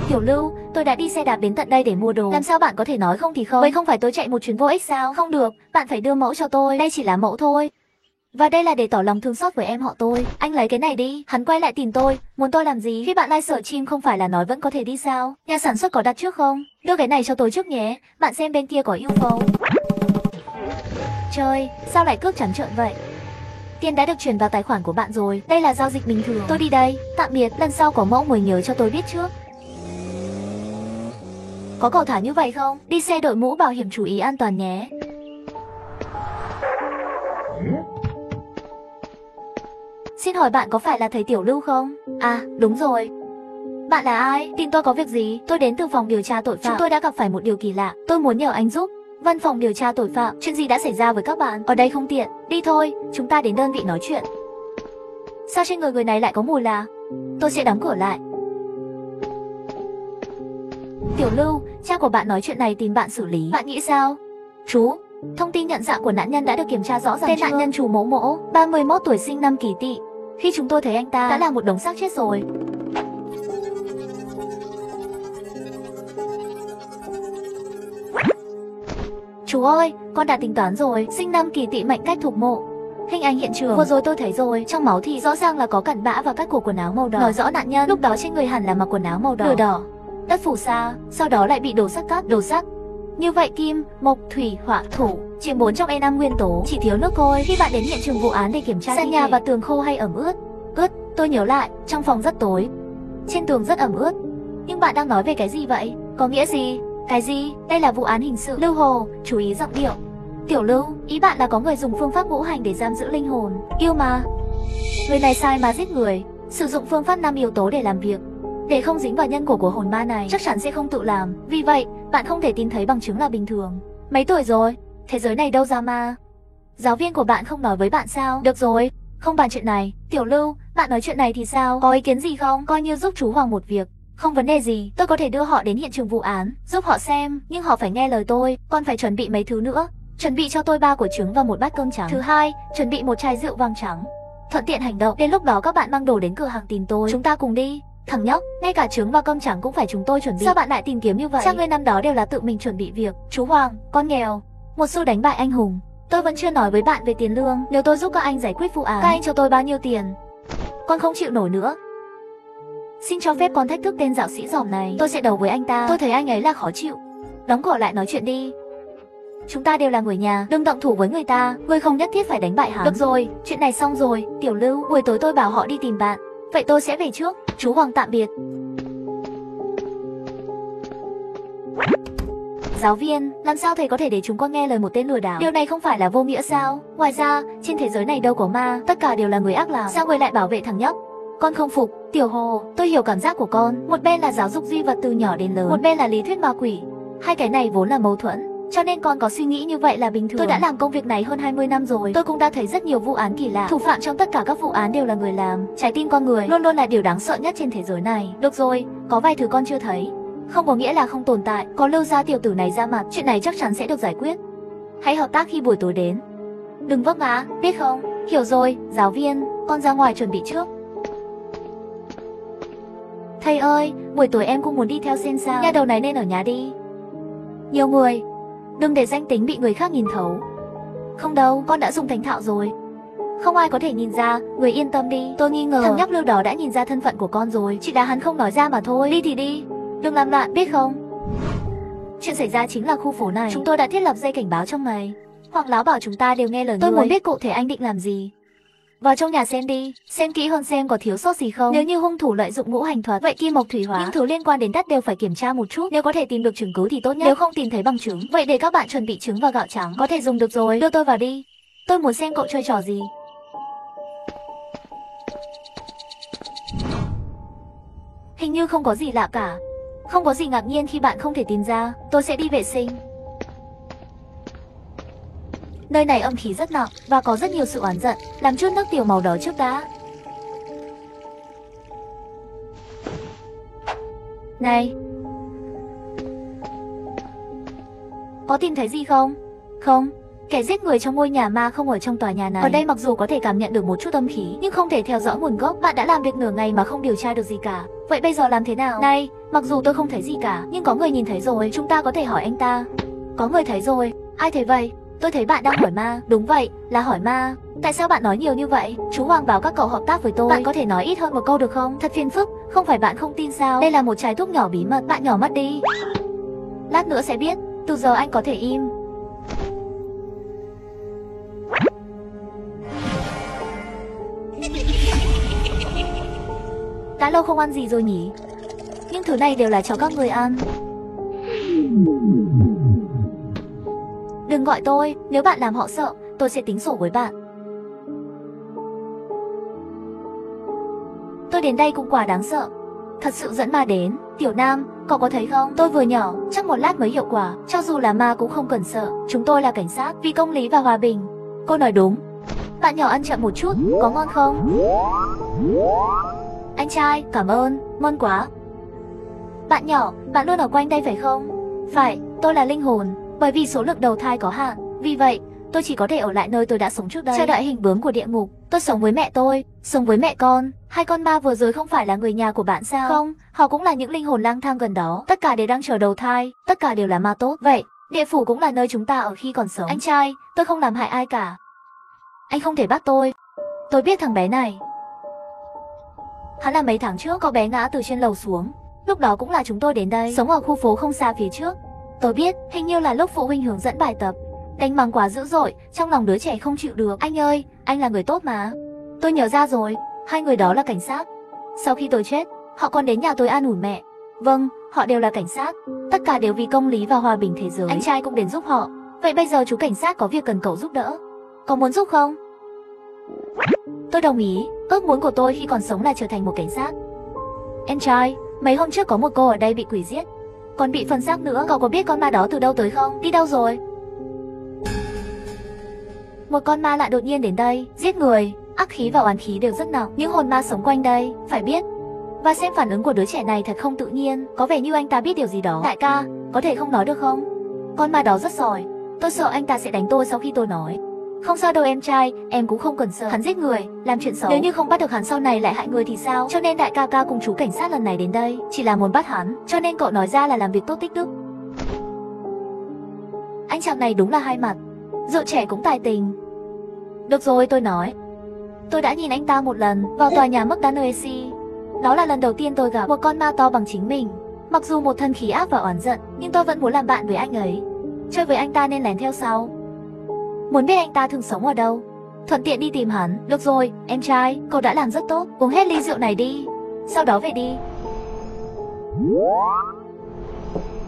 Tiểu Lưu, tôi đã đi xe đạp đến tận đây để mua đồ. Làm sao bạn có thể nói không thì không? Vậy không phải tôi chạy một chuyến vô ích sao? Không được, bạn phải đưa mẫu cho tôi. Đây chỉ là mẫu thôi. Và đây là để tỏ lòng thương xót với em họ tôi. Anh lấy cái này đi. Hắn quay lại tìm tôi. Muốn tôi làm gì? Khi bạn livestream không phải là nói vẫn có thể đi sao? Nhà sản xuất có đặt trước không? Đưa cái này cho tôi trước nhé. Bạn xem bên kia có yêu cầu. Trời, sao lại cước trắng trợn vậy? Tiền đã được chuyển vào tài khoản của bạn rồi. Đây là giao dịch bình thường. Tôi đi đây. Tạm biệt. Lần sau có mẫu mới nhớ cho tôi biết trước. Có cậu thả như vậy không? Đi xe đội mũ bảo hiểm chú ý an toàn nhé. Xin hỏi bạn có phải là thầy Tiểu Lưu không? À, đúng rồi. Bạn là ai? Tìm tôi có việc gì? Tôi đến từ phòng điều tra tội phạm. Chúng tôi đã gặp phải một điều kỳ lạ. Tôi muốn nhờ anh giúp. Văn phòng điều tra tội phạm. Chuyện gì đã xảy ra với các bạn? Ở đây không tiện. Đi thôi, chúng ta đến đơn vị nói chuyện. Sao trên người này lại có mùi là? Tôi sẽ đóng cửa lại. Tiểu Lưu, cha của bạn nói chuyện này tìm bạn xử lý. Bạn nghĩ sao? Chú, thông tin nhận dạng của nạn nhân đã được kiểm tra rõ ràng. Tên nạn nhân Chú Mỗ Mỗ, 31 tuổi, sinh năm Kỷ Tỵ. Khi chúng tôi thấy anh ta đã là một đống xác chết rồi. Chú ơi, con đã tính toán rồi, sinh năm kỳ tỵ mệnh cách thuộc mộ. Hình ảnh hiện trường vừa rồi tôi thấy rồi, trong máu thì rõ ràng là có cặn bã và các cổ quần áo màu đỏ. Nói rõ nạn nhân lúc đó trên người hẳn là mặc quần áo màu đỏ. Đỏ. Đất phù sa, sau đó lại bị đổ sắc cắt, đổ sắc. Như vậy kim, mộc, thủy, hỏa, thổ, chỉ 4 trong E5 nguyên tố, chỉ thiếu nước thôi. Khi bạn đến hiện trường vụ án để kiểm tra sàn nhà và tường khô hay ẩm ướt? Ướt, tôi nhớ lại, trong phòng rất tối, trên tường rất ẩm ướt. Nhưng bạn đang nói về cái gì vậy? Có nghĩa gì? Cái gì? Đây là vụ án hình sự. Lưu Hồ, chú ý giọng điệu. Tiểu Lưu, ý bạn là có người dùng phương pháp ngũ hành để giam giữ linh hồn. Yêu mà. Người này sai mà giết người, sử dụng phương pháp 5 yếu tố để làm việc. Để không dính vào nhân quả của hồn ma này, chắc chắn sẽ không tự làm. Vì vậy, bạn không thể tìm thấy bằng chứng là bình thường. Mấy tuổi rồi? Thế giới này đâu ra ma? Giáo viên của bạn không nói với bạn sao? Được rồi, không bàn chuyện này. Tiểu Lưu, bạn nói chuyện này thì sao? Có ý kiến gì không? Coi như giúp chú Hoàng một việc. Không vấn đề gì, tôi có thể đưa họ đến hiện trường vụ án, giúp họ xem, nhưng họ phải nghe lời tôi. Còn phải chuẩn bị mấy thứ nữa. Chuẩn bị cho tôi 3 quả trứng và 1 bát cơm trắng. Thứ hai, chuẩn bị 1 chai rượu vang trắng. Thuận tiện hành động, đến lúc đó các bạn mang đồ đến cửa hàng tìm tôi. Chúng ta cùng đi. Thằng nhóc, ngay cả trứng và cơm trắng cũng phải chúng tôi chuẩn bị. Sao bạn lại tìm kiếm như vậy? Chắc ngươi năm đó đều là tự mình chuẩn bị việc. Chú Hoàng, con nghèo, một xu đánh bại anh hùng. Tôi vẫn chưa nói với bạn về tiền lương. Nếu tôi giúp các anh giải quyết vụ án, các anh cho tôi bao nhiêu tiền? Con không chịu nổi nữa. Xin cho phép con thách thức tên dạo sĩ giỏm này. Tôi sẽ đấu với anh ta. Tôi thấy anh ấy là khó chịu. Đóng cửa lại nói chuyện đi. Chúng ta đều là người nhà, đừng động thủ với người ta. Ngươi không nhất thiết phải đánh bại hắn. Được rồi, chuyện này xong rồi. Tiểu Lưu, buổi tối tôi bảo họ đi tìm bạn. Vậy tôi sẽ về trước. Chú Hoàng tạm biệt. Giáo viên, làm sao thầy có thể để chúng con nghe lời một tên lừa đảo? Điều này không phải là vô nghĩa sao? Ngoài ra, trên thế giới này đâu có ma, tất cả đều là người ác làm. Sao người lại bảo vệ thằng nhóc? Con không phục. Tiểu Hồ, tôi hiểu cảm giác của con. Một bên là giáo dục duy vật từ nhỏ đến lớn, một bên là lý thuyết ma quỷ. Hai cái này vốn là mâu thuẫn, cho nên con có suy nghĩ như vậy là bình thường. Tôi đã làm công việc này hơn 20 năm rồi. Tôi cũng đã thấy rất nhiều vụ án kỳ lạ. Thủ phạm trong tất cả các vụ án đều là người làm. Trái tim con người luôn luôn là điều đáng sợ nhất trên thế giới này. Được rồi, có vài thứ con chưa thấy, không có nghĩa là không tồn tại. Có Lưu gia tiểu tử này ra mặt, chuyện này chắc chắn sẽ được giải quyết. Hãy hợp tác khi buổi tối đến. Đừng vấp ngã, biết không? Hiểu rồi, giáo viên, con ra ngoài chuẩn bị trước. Thầy ơi, buổi tối em cũng muốn đi theo xem sao. Nhà đầu này nên ở nhà đi. Nhiều người, đừng để danh tính bị người khác nhìn thấu. Không đâu, con đã dùng thành thạo rồi. Không ai có thể nhìn ra, người yên tâm đi. Tôi nghi ngờ thằng nhóc Lưu đó đã nhìn ra thân phận của con rồi. Chỉ là hắn không nói ra mà thôi. Đi thì đi, đừng làm loạn, biết không? Chuyện xảy ra chính là khu phố này. Chúng tôi đã thiết lập dây cảnh báo trong ngày. Hoàng Láo bảo chúng ta đều nghe lời. Tôi muốn biết cụ thể anh định làm gì. Vào trong nhà xem đi, xem kỹ hơn xem có thiếu sót gì không. Nếu như hung thủ lợi dụng ngũ hành thuật, vậy kim mộc thủy hỏa, những thứ liên quan đến đất đều phải kiểm tra một chút. Nếu có thể tìm được chứng cứ thì tốt nhất. Nếu không tìm thấy bằng chứng, vậy để các bạn chuẩn bị trứng và gạo trắng, có thể dùng được rồi. Đưa tôi vào đi. Tôi muốn xem cậu chơi trò gì. Hình như không có gì lạ cả. Không có gì ngạc nhiên khi bạn không thể tìm ra. Tôi sẽ đi vệ sinh. Nơi này âm khí rất nặng và có rất nhiều sự oán giận. Làm chút nước tiểu màu đỏ trước đã. Này, có tìm thấy gì không? Không, kẻ giết người trong ngôi nhà ma không ở trong tòa nhà này. Ở đây mặc dù có thể cảm nhận được một chút âm khí, nhưng không thể theo dõi nguồn gốc. Bạn đã làm việc nửa ngày mà không điều tra được gì cả. Vậy bây giờ làm thế nào? Này, mặc dù tôi không thấy gì cả, nhưng có người nhìn thấy rồi. Chúng ta có thể hỏi anh ta. Có người thấy rồi. Ai thấy vậy? Tôi thấy bạn đang hỏi ma. Đúng vậy, là hỏi ma. Tại sao bạn nói nhiều như vậy? Chú Hoàng bảo các cậu hợp tác với tôi. Bạn có thể nói ít hơn một câu được không? Thật phiền phức, không phải bạn không tin sao? Đây là một chai thuốc nhỏ bí mật, bạn nhỏ mất đi. Lát nữa sẽ biết, từ giờ anh có thể im. Đã lâu không ăn gì rồi nhỉ? Nhưng thứ này đều là cho các người ăn. Đừng gọi tôi, nếu bạn làm họ sợ, tôi sẽ tính sổ với bạn. Tôi đến đây cũng quá đáng sợ. Thật sự dẫn ma đến. Tiểu Nam, cậu có thấy không? Tôi vừa nhỏ, chắc một lát mới hiệu quả. Cho dù là ma cũng không cần sợ. Chúng tôi là cảnh sát, vì công lý và hòa bình. Cô nói đúng. Bạn nhỏ ăn chậm một chút, có ngon không? Anh trai, cảm ơn, ngon quá. Bạn nhỏ, bạn luôn ở quanh đây phải không? Phải, tôi là linh hồn. Bởi vì số lượng đầu thai có hạn, vì vậy tôi chỉ có thể ở lại nơi tôi đã sống trước đây. Chờ đợi hình bướm của địa ngục. Tôi sống với mẹ tôi, sống với mẹ con. Hai con ma vừa rồi không phải là người nhà của bạn sao? Không, họ cũng là những linh hồn lang thang gần đó. Tất cả đều đang chờ đầu thai, tất cả đều là ma tốt. Vậy Địa phủ cũng là nơi chúng ta ở khi còn sống. Anh trai, tôi không làm hại ai cả. Anh không thể bắt tôi. Tôi biết thằng bé này. Hắn là mấy tháng trước có bé ngã từ trên lầu xuống. Lúc đó cũng là chúng tôi đến đây, sống ở khu phố không xa phía trước. Tôi biết, hình như là lúc phụ huynh hướng dẫn bài tập. Đánh mắng quá dữ dội, trong lòng đứa trẻ không chịu được. Anh ơi, anh là người tốt mà. Tôi nhớ ra rồi, hai người đó là cảnh sát. Sau khi tôi chết, họ còn đến nhà tôi an ủi mẹ. Vâng, họ đều là cảnh sát. Tất cả đều vì công lý và hòa bình thế giới. Anh trai cũng đến giúp họ. Vậy bây giờ chú cảnh sát có việc cần cậu giúp đỡ. Có muốn giúp không? Tôi đồng ý, ước muốn của tôi khi còn sống là trở thành một cảnh sát. Em trai, mấy hôm trước có một cô ở đây bị quỷ giết. Còn bị phân xác nữa, cậu có biết con ma đó từ đâu tới không? Đi đâu rồi? Một con ma lạ đột nhiên đến đây, giết người. Ác khí và oán khí đều rất nặng. Những hồn ma sống quanh đây, phải biết. Và xem phản ứng của đứa trẻ này thật không tự nhiên. Có vẻ như anh ta biết điều gì đó. Đại ca, có thể không nói được không? Con ma đó rất giỏi. Tôi sợ anh ta sẽ đánh tôi sau khi tôi nói. Không sao đâu em trai, em cũng không cần sợ. Hắn giết người, làm chuyện xấu. Nếu như không bắt được hắn sau này lại hại người thì sao? Cho nên đại ca ca cùng chú cảnh sát lần này đến đây chỉ là muốn bắt hắn. Cho nên cậu nói ra là làm việc tốt tích đức. Anh chàng này đúng là hai mặt. Rượu trẻ cũng tài tình. Được rồi, tôi nói. Tôi đã nhìn anh ta một lần vào tòa nhà McDonald's. Đó là lần đầu tiên tôi gặp một con ma to bằng chính mình. Mặc dù một thân khí ác và oán giận, nhưng tôi vẫn muốn làm bạn với anh ấy. Chơi với anh ta nên lén theo sau. Muốn biết anh ta thường sống ở đâu, thuận tiện đi tìm hắn. Được rồi, em trai, cậu đã làm rất tốt. Uống hết ly rượu này đi, sau đó về đi.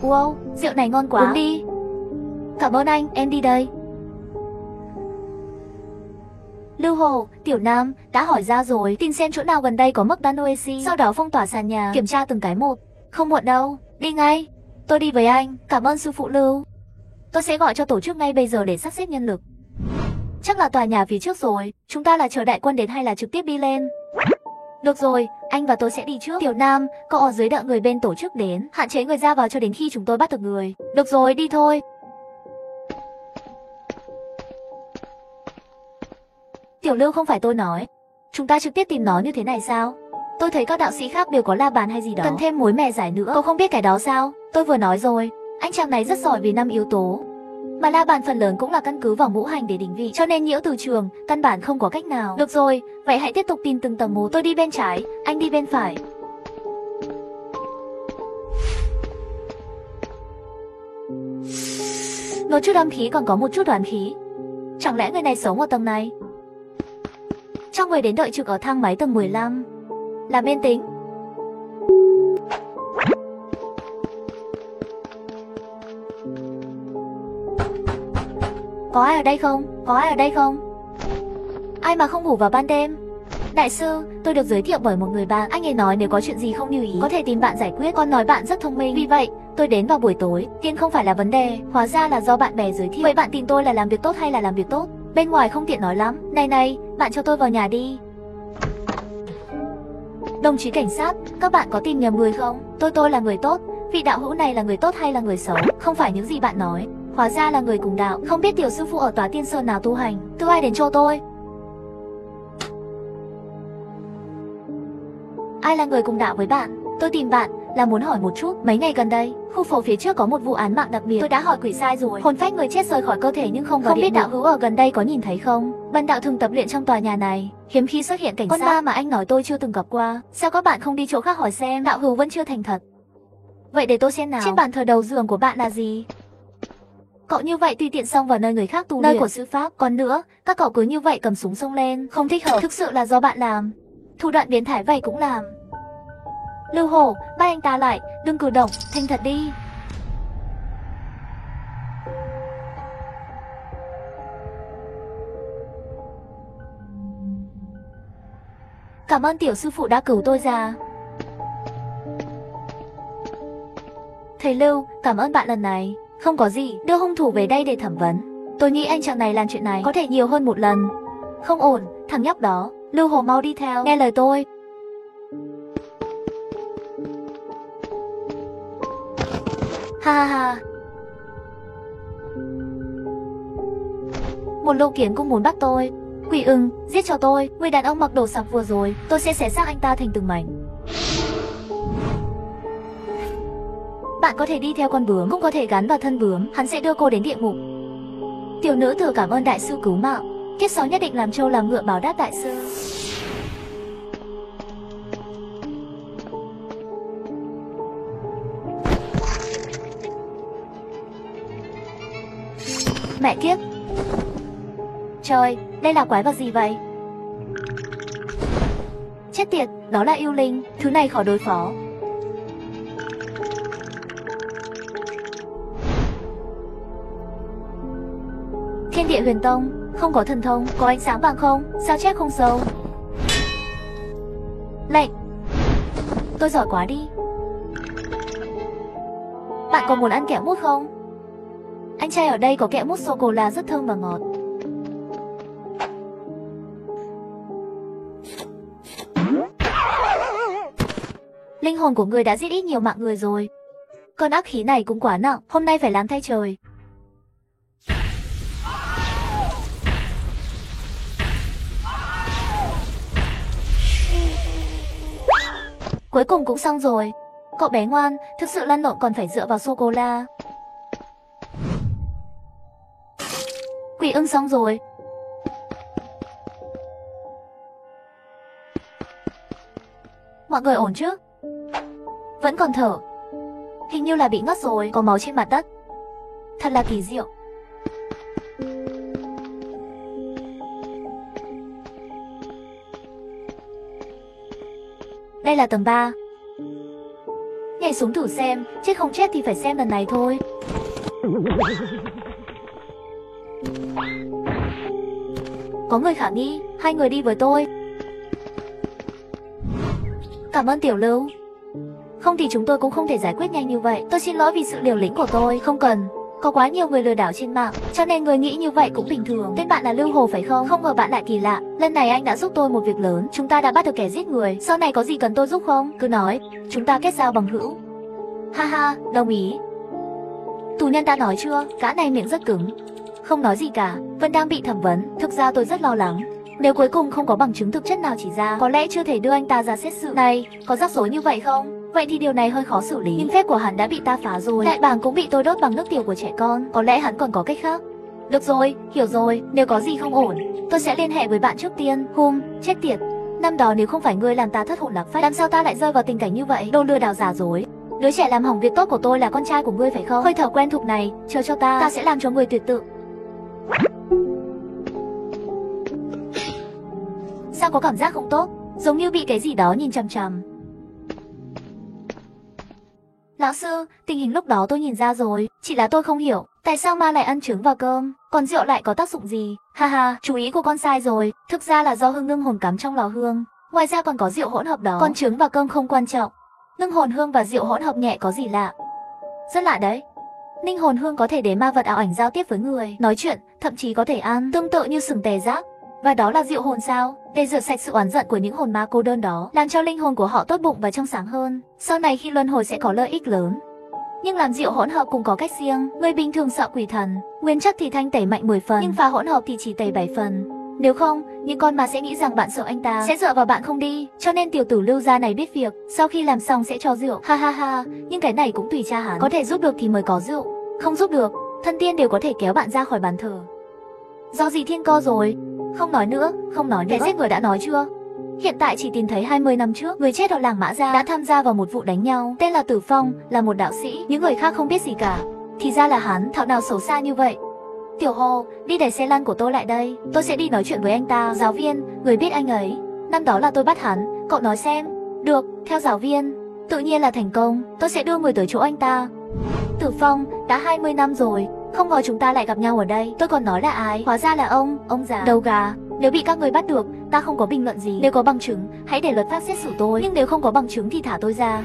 Wow, rượu này ngon quá. Uống đi. Cảm ơn anh, em đi đây. Lưu Hồ, Tiểu Nam đã hỏi ra rồi, tìm xem chỗ nào gần đây có McDonald's, sau đó phong tỏa sàn nhà, kiểm tra từng cái một. Không muộn đâu, đi ngay. Tôi đi với anh, cảm ơn sư phụ Lưu. Tôi sẽ gọi cho tổ chức ngay bây giờ để sắp xếp nhân lực. Chắc là tòa nhà phía trước rồi, chúng ta là chờ đại quân đến hay là trực tiếp đi lên? Được rồi, anh và tôi sẽ đi trước. Tiểu Nam, cậu ở dưới đợi người bên tổ chức đến, hạn chế người ra vào cho đến khi chúng tôi bắt được người. Được rồi, đi thôi. Tiểu Lưu, không phải tôi nói chúng ta trực tiếp tìm nó như thế này sao? Tôi thấy các đạo sĩ khác đều có la bàn hay gì đó, cần thêm muối mè giải nữa. Cậu không biết cái đó sao? Tôi vừa nói rồi, anh chàng này rất giỏi về 5 yếu tố. Mà la bàn phần lớn cũng là căn cứ vào ngũ hành để định vị, cho nên nhiễu từ trường, căn bản không có cách nào. Được rồi, vậy hãy tiếp tục tìm từng tầng một. Tôi đi bên trái, anh đi bên phải. Một chút âm khí còn có một chút đoán khí. Chẳng lẽ người này sống ở tầng này? Cho người đến đợi trực ở thang máy tầng 15. Làm yên tĩnh. Có ai ở đây không? Có ai ở đây không? Ai mà không ngủ vào ban đêm? Đại sư, tôi được giới thiệu bởi một người bạn. Anh ấy nói nếu có chuyện gì không như ý có thể tìm bạn giải quyết. Con nói bạn rất thông minh. Vì vậy, tôi đến vào buổi tối. Tiền không phải là vấn đề. Hóa ra là do bạn bè giới thiệu. Vậy bạn tìm tôi là làm việc tốt hay là làm việc tốt? Bên ngoài không tiện nói lắm. Này, bạn cho tôi vào nhà đi. Đồng chí cảnh sát, các bạn có tìm nhầm người không? Tôi là người tốt. Vị đạo hữu này là người tốt hay là người xấu? Không phải những gì bạn nói. Hóa ra là người cùng đạo. Không biết tiểu sư phụ ở tòa Tiên Sơn nào tu hành. Cứ ai đến cho tôi. Ai là người cùng đạo với bạn? Tôi tìm bạn là muốn hỏi một chút. Mấy ngày gần đây, khu phố phía trước có một vụ án mạng đặc biệt. Tôi đã hỏi quỷ sai rồi. Hồn phách người chết rời khỏi cơ thể nhưng không vào. Không biết đạo hữu ở gần đây có nhìn thấy không? Bần đạo thường tập luyện trong tòa nhà này. Hiếm khi xuất hiện cảnh sát. Con ma mà anh nói tôi chưa từng gặp qua. Sao các bạn không đi chỗ khác hỏi xem? Đạo hữu vẫn chưa thành thật. Vậy để tôi xem nào. Trên bàn thờ đầu giường của bạn là gì? Cậu như vậy tùy tiện xông vào nơi người khác tu luyện. Nơi của sư pháp. Còn nữa, các cậu cứ như vậy cầm súng xông lên. Không thích hợp. Thực sự là do bạn làm. Thủ đoạn biến thái vậy cũng làm. Lưu Hổ, bắt anh ta lại, đừng cử động, thành thật đi. Cảm ơn tiểu sư phụ đã cứu tôi ra. Thầy Lưu, cảm ơn bạn lần này. Không có gì, đưa hung thủ về đây để thẩm vấn. Tôi nghĩ anh chàng này làm chuyện này có thể nhiều hơn một lần. Không ổn, thằng nhóc đó. Lưu Hổ mau đi theo, nghe lời tôi. Ha ha. Một lô kiến cũng muốn bắt tôi. Quỷ ưng, giết cho tôi. Người đàn ông mặc đồ sọc vừa rồi, tôi sẽ xé xác anh ta thành từng mảnh. Bạn có thể đi theo con bướm, cũng có thể gắn vào thân bướm, hắn sẽ đưa cô đến địa ngục. Tiểu nữ tử cảm ơn đại sư cứu mạng. Kiếp sau nhất định làm trâu làm ngựa báo đáp đại sư. Mẹ kiếp. Trời, đây là quái vật gì vậy? Chết tiệt, đó là yêu linh, thứ này khó đối phó. Thiên địa huyền tông, không có thần thông, có ánh sáng vàng không, sao chép không sâu. Lệnh. Tôi giỏi quá đi. Bạn có muốn ăn kẹo mút không? Anh trai ở đây có kẹo mút sô-cô-la rất thơm và ngọt. Linh hồn của người đã giết ít nhiều mạng người rồi. Cơn ác khí này cũng quá nặng, hôm nay phải làm thay trời. Cuối cùng cũng xong rồi. Cậu bé ngoan, thực sự lăn lộn còn phải dựa vào sô-cô-la. Quỷ ưng xong rồi. Mọi người ổn chứ? Vẫn còn thở. Hình như là bị ngất rồi, có máu trên mặt đất. Thật là kỳ diệu. Đây là tầng 3. Nhảy xuống thử xem, chết không chết thì phải xem lần này thôi. Có người khả nghi, hai người đi với tôi. Cảm ơn Tiểu Lưu. Không thì chúng tôi cũng không thể giải quyết nhanh như vậy. Tôi xin lỗi vì sự liều lĩnh của tôi. Không cần. Có quá nhiều người lừa đảo trên mạng, cho nên người nghĩ như vậy cũng bình thường. Tên bạn là Lưu Hồ phải không? Không ngờ bạn lại kỳ lạ. Lần này anh đã giúp tôi một việc lớn. Chúng ta đã bắt được kẻ giết người. Sau này có gì cần tôi giúp không? Cứ nói. Chúng ta kết giao bằng hữu. Ha ha, đồng ý. Tù nhân đã nói chưa? Gã này miệng rất cứng. Không nói gì cả. Vẫn đang bị thẩm vấn. Thực ra tôi rất lo lắng. Nếu cuối cùng không có bằng chứng thực chất nào chỉ ra, có lẽ chưa thể đưa anh ta ra xét xử. Này, có rắc rối như vậy không? Vậy thì điều này hơi khó xử lý. Nhưng phép của hắn đã bị ta phá rồi. Đại bàng cũng bị tôi đốt bằng nước tiểu của trẻ con. Có lẽ hắn còn có cách khác. Được rồi, hiểu rồi. Nếu có gì không ổn, tôi sẽ liên hệ với bạn trước tiên. Chết tiệt. Năm đó nếu không phải ngươi làm ta thất hồn lạc phách, làm sao ta lại rơi vào tình cảnh như vậy? Đồ lừa đảo giả dối. Đứa trẻ làm hỏng việc tốt của tôi là con trai của ngươi phải không? Hơi thở quen thuộc này, chờ cho ta sẽ làm cho ngươi tuyệt tự. Sao có cảm giác không tốt, giống như bị cái gì đó nhìn chằm chằm. Lão sư, tình hình lúc đó tôi nhìn ra rồi, chỉ là tôi không hiểu, tại sao ma lại ăn trứng vào cơm, còn rượu lại có tác dụng gì? Ha ha, chú ý của con sai rồi, thực ra là do hương ngưng hồn cắm trong lò hương. Ngoài ra còn có rượu hỗn hợp đó, còn trứng và cơm không quan trọng. Ngưng hồn hương và rượu hỗn hợp nhẹ có gì lạ? Rất lạ đấy. Linh hồn hương có thể để ma vật ảo ảnh giao tiếp với người, nói chuyện, thậm chí có thể ăn, tương tự như sừng tê giác. Và đó là rượu hồn sao? Để rửa sạch sự oán giận của những hồn ma cô đơn đó, làm cho linh hồn của họ tốt bụng và trong sáng hơn. Sau này khi luân hồi sẽ có lợi ích lớn. Nhưng làm rượu hỗn hợp cũng có cách riêng. Người bình thường sợ quỷ thần, nguyên chất thì thanh tẩy mạnh 10 phần, nhưng pha hỗn hợp thì chỉ tẩy 7 phần. Nếu không, những con ma sẽ nghĩ rằng bạn sợ anh ta, sẽ dựa vào bạn không đi. Cho nên tiểu tử Lưu gia này biết việc, sau khi làm xong sẽ cho rượu. Ha ha ha, nhưng cái này cũng tùy cha hắn. Có thể giúp được thì mới có rượu, không giúp được, thân tiên đều có thể kéo bạn ra khỏi bàn thờ. Do gì thiên cơ rồi? Không nói nữa, không nói nữa. Kẻ giết người đã nói chưa? Hiện tại chỉ tìm thấy 20 năm trước, người chết ở làng Mã Gia đã tham gia vào một vụ đánh nhau. Tên là Tử Phong, là một đạo sĩ. Những người khác không biết gì cả. Thì ra là hắn, thảo nào xấu xa như vậy. Tiểu Hồ, đi đẩy xe lăn của tôi lại đây. Tôi sẽ đi nói chuyện với anh ta. Giáo viên, người biết anh ấy. Năm đó là tôi bắt hắn, cậu nói xem. Được, theo giáo viên. Tự nhiên là thành công. Tôi sẽ đưa người tới chỗ anh ta. Tử Phong, đã 20 năm rồi. Không ngờ chúng ta lại gặp nhau ở đây. Tôi còn nói là ai, hóa ra là ông già đầu gà. Nếu bị các người bắt được, ta không có bình luận gì. Nếu có bằng chứng, hãy để luật pháp xét xử tôi. Nhưng nếu không có bằng chứng thì thả tôi ra.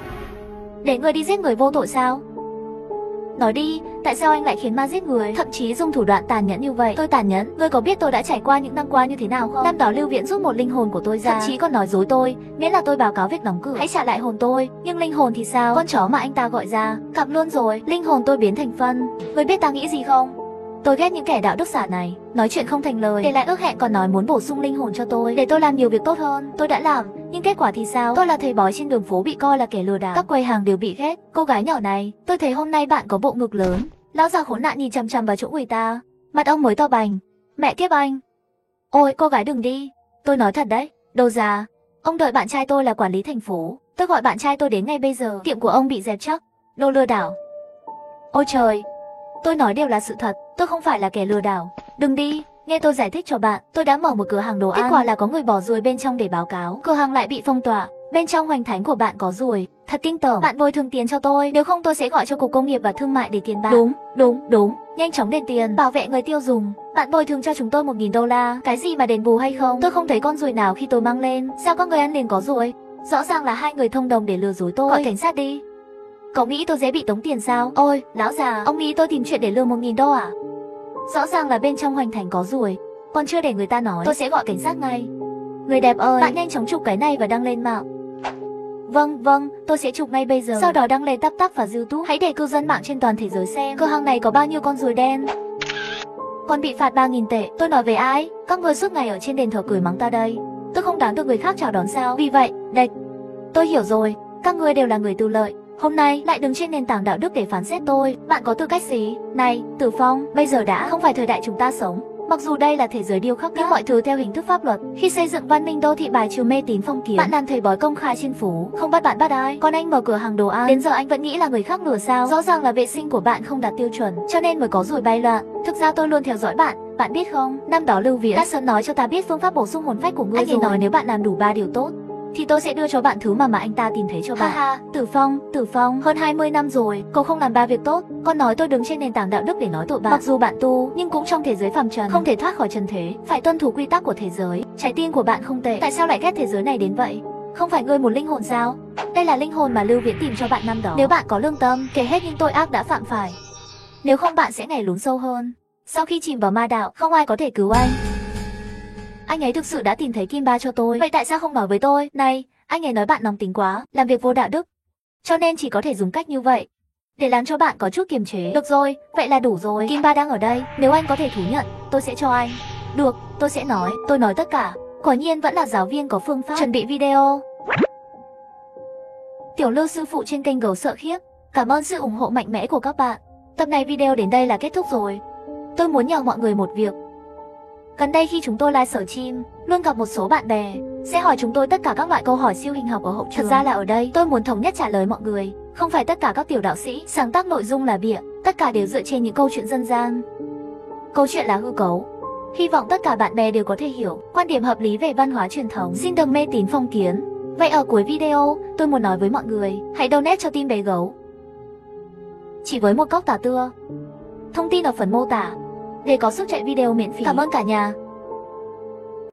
Để người đi giết người vô tội sao? Nói đi, tại sao anh lại khiến ma giết người, thậm chí dùng thủ đoạn tàn nhẫn như vậy? Tôi tàn nhẫn, ngươi có biết tôi đã trải qua những năm qua như thế nào không? Năm đó Lưu Viễn giúp một linh hồn của tôi ra, thậm chí còn nói dối tôi, miễn là tôi báo cáo việc đóng cửa, hãy trả lại hồn tôi. Nhưng linh hồn thì sao? Con chó mà anh ta gọi ra, cặp luôn rồi, linh hồn tôi biến thành phân. Ngươi biết ta nghĩ gì không? Tôi ghét những kẻ đạo đức giả này, nói chuyện không thành lời, để lại ước hẹn còn nói muốn bổ sung linh hồn cho tôi, để tôi làm nhiều việc tốt hơn. Tôi đã làm, Nhưng kết quả thì sao? Tôi là thầy bói trên đường phố bị coi là kẻ lừa đảo, các quầy hàng đều bị ghét. Cô gái nhỏ này, tôi thấy hôm nay bạn có bộ ngực lớn. Lão già khốn nạn nhìn chằm chằm vào chỗ người ta. Mặt ông mới to bành. Mẹ kiếp anh. Ôi, cô gái đừng đi. Tôi nói thật đấy, đồ già. Ông đợi bạn trai tôi là quản lý thành phố. Tôi gọi bạn trai tôi đến ngay bây giờ. Tiệm của ông bị dẹp chắc. Đồ lừa đảo. Ôi trời. Tôi nói đều là sự thật. Tôi không phải là kẻ lừa đảo. Đừng đi. Nghe tôi giải thích cho bạn. Tôi đã mở một cửa hàng đồ ăn. Kết quả là có người bỏ ruồi bên trong để báo cáo. Cửa hàng lại bị phong tỏa. Bên trong hoành thánh của bạn có ruồi. Thật kinh tởm. Bạn bồi thường tiền cho tôi. Nếu không tôi sẽ gọi cho Cục Công nghiệp và Thương mại để tiền bạn. Đúng. Nhanh chóng đền tiền. Bảo vệ người tiêu dùng. Bạn bồi thường cho chúng tôi 1.000 đô la. Cái gì mà đền bù hay không? Tôi không thấy con ruồi nào khi tôi mang lên. Sao các người ăn liền có ruồi? Rõ ràng là hai người thông đồng để lừa dối tôi. Gọi cảnh sát đi. Cậu nghĩ tôi dễ bị tống tiền sao? Ôi, lão già, ông nghĩ tôi tìm chuyện để lừa 1.000 đô à? Rõ ràng là bên trong hoành thánh có ruồi. Còn chưa để người ta nói, tôi sẽ gọi cảnh sát ngay. Người đẹp ơi, bạn nhanh chóng chụp cái này và đăng lên mạng. Vâng, tôi sẽ chụp ngay bây giờ. Sau đó đăng lên TikTok và YouTube. Hãy để cư dân mạng trên toàn thế giới xem cửa hàng này có bao nhiêu con ruồi đen. Còn bị phạt 3.000 tệ. Tôi nói về ai? Các người suốt ngày ở trên đền thờ cười mắng ta đây. Tôi không đáng được người khác chào đón sao? Vì vậy, đệt. Tôi hiểu rồi, các ngươi đều là người tư lợi. Hôm nay lại đứng trên nền tảng đạo đức để phán xét tôi. Bạn có tư cách gì? Này, Tử Phong, bây giờ đã không phải thời đại chúng ta sống. Mặc dù đây là thế giới điêu khắc nhưng mọi thứ theo hình thức pháp luật. Khi xây dựng văn minh đô thị bài trừ mê tín phong kiến, bạn làm thầy bói công khai trên phố, không bắt bạn bắt ai. Còn anh mở cửa hàng đồ ăn, đến giờ anh vẫn nghĩ là người khác lừa sao? Rõ ràng là vệ sinh của bạn không đạt tiêu chuẩn, cho nên mới có ruồi bay loạn. Thực ra tôi luôn theo dõi bạn, bạn biết không? Năm đó Lưu Viễn đã sớm nói cho ta biết phương pháp bổ sung hồn phách của ngươi. Anh ấy nói nếu bạn làm đủ 3 điều tốt thì tôi sẽ đưa cho bạn thứ mà anh ta tìm thấy cho bạn. Ha, Tử Phong, hơn 20 năm rồi, cậu không làm 3 việc tốt. Con nói tôi đứng trên nền tảng đạo đức để nói tội bạn. Mặc dù bạn tu, nhưng cũng trong thế giới phàm trần, không thể thoát khỏi trần thế, phải tuân thủ quy tắc của thế giới. Trái tim của bạn không tệ, tại sao lại ghét thế giới này đến vậy? Không phải ngươi một linh hồn sao? Đây là linh hồn mà Lưu Viễn tìm cho bạn năm đó. Nếu bạn có lương tâm, kể hết những tội ác đã phạm phải. Nếu không bạn sẽ ngày lún sâu hơn. Sau khi chìm vào ma đạo, không ai có thể cứu anh. Anh ấy thực sự đã tìm thấy Kim Ba cho tôi. Vậy tại sao không nói với tôi? Này, anh ấy nói bạn nóng tính quá, làm việc vô đạo đức. Cho nên chỉ có thể dùng cách như vậy, để làm cho bạn có chút kiềm chế. Được rồi, vậy là đủ rồi. Kim Ba đang ở đây, nếu anh có thể thú nhận, tôi sẽ cho anh. Được, tôi sẽ nói, tôi nói tất cả. Quả nhiên vẫn là giáo viên có phương pháp. Chuẩn bị video. Tiểu Lưu sư phụ trên kênh Gấu Sợ Khiếp. Cảm ơn sự ủng hộ mạnh mẽ của các bạn. Tập này video đến đây là kết thúc rồi. Tôi muốn nhờ mọi người một việc. Gần đây khi chúng tôi live sở chim, luôn gặp một số bạn bè sẽ hỏi chúng tôi tất cả các loại câu hỏi siêu hình học ở hậu trường. Thật ra là ở đây tôi muốn thống nhất trả lời mọi người. Không phải tất cả các tiểu đạo sĩ sáng tác nội dung là bịa, tất cả đều dựa trên những câu chuyện dân gian. Câu chuyện là hư cấu. Hy vọng tất cả bạn bè đều có thể hiểu quan điểm hợp lý về văn hóa truyền thống. Xin đừng mê tín phong kiến. Vậy ở cuối video, tôi muốn nói với mọi người, hãy donate cho team bé gấu. Chỉ với một cốc tả tưa. Thông tin ở phần mô tả. Để có sức chạy video miễn phí. Cảm ơn cả nhà.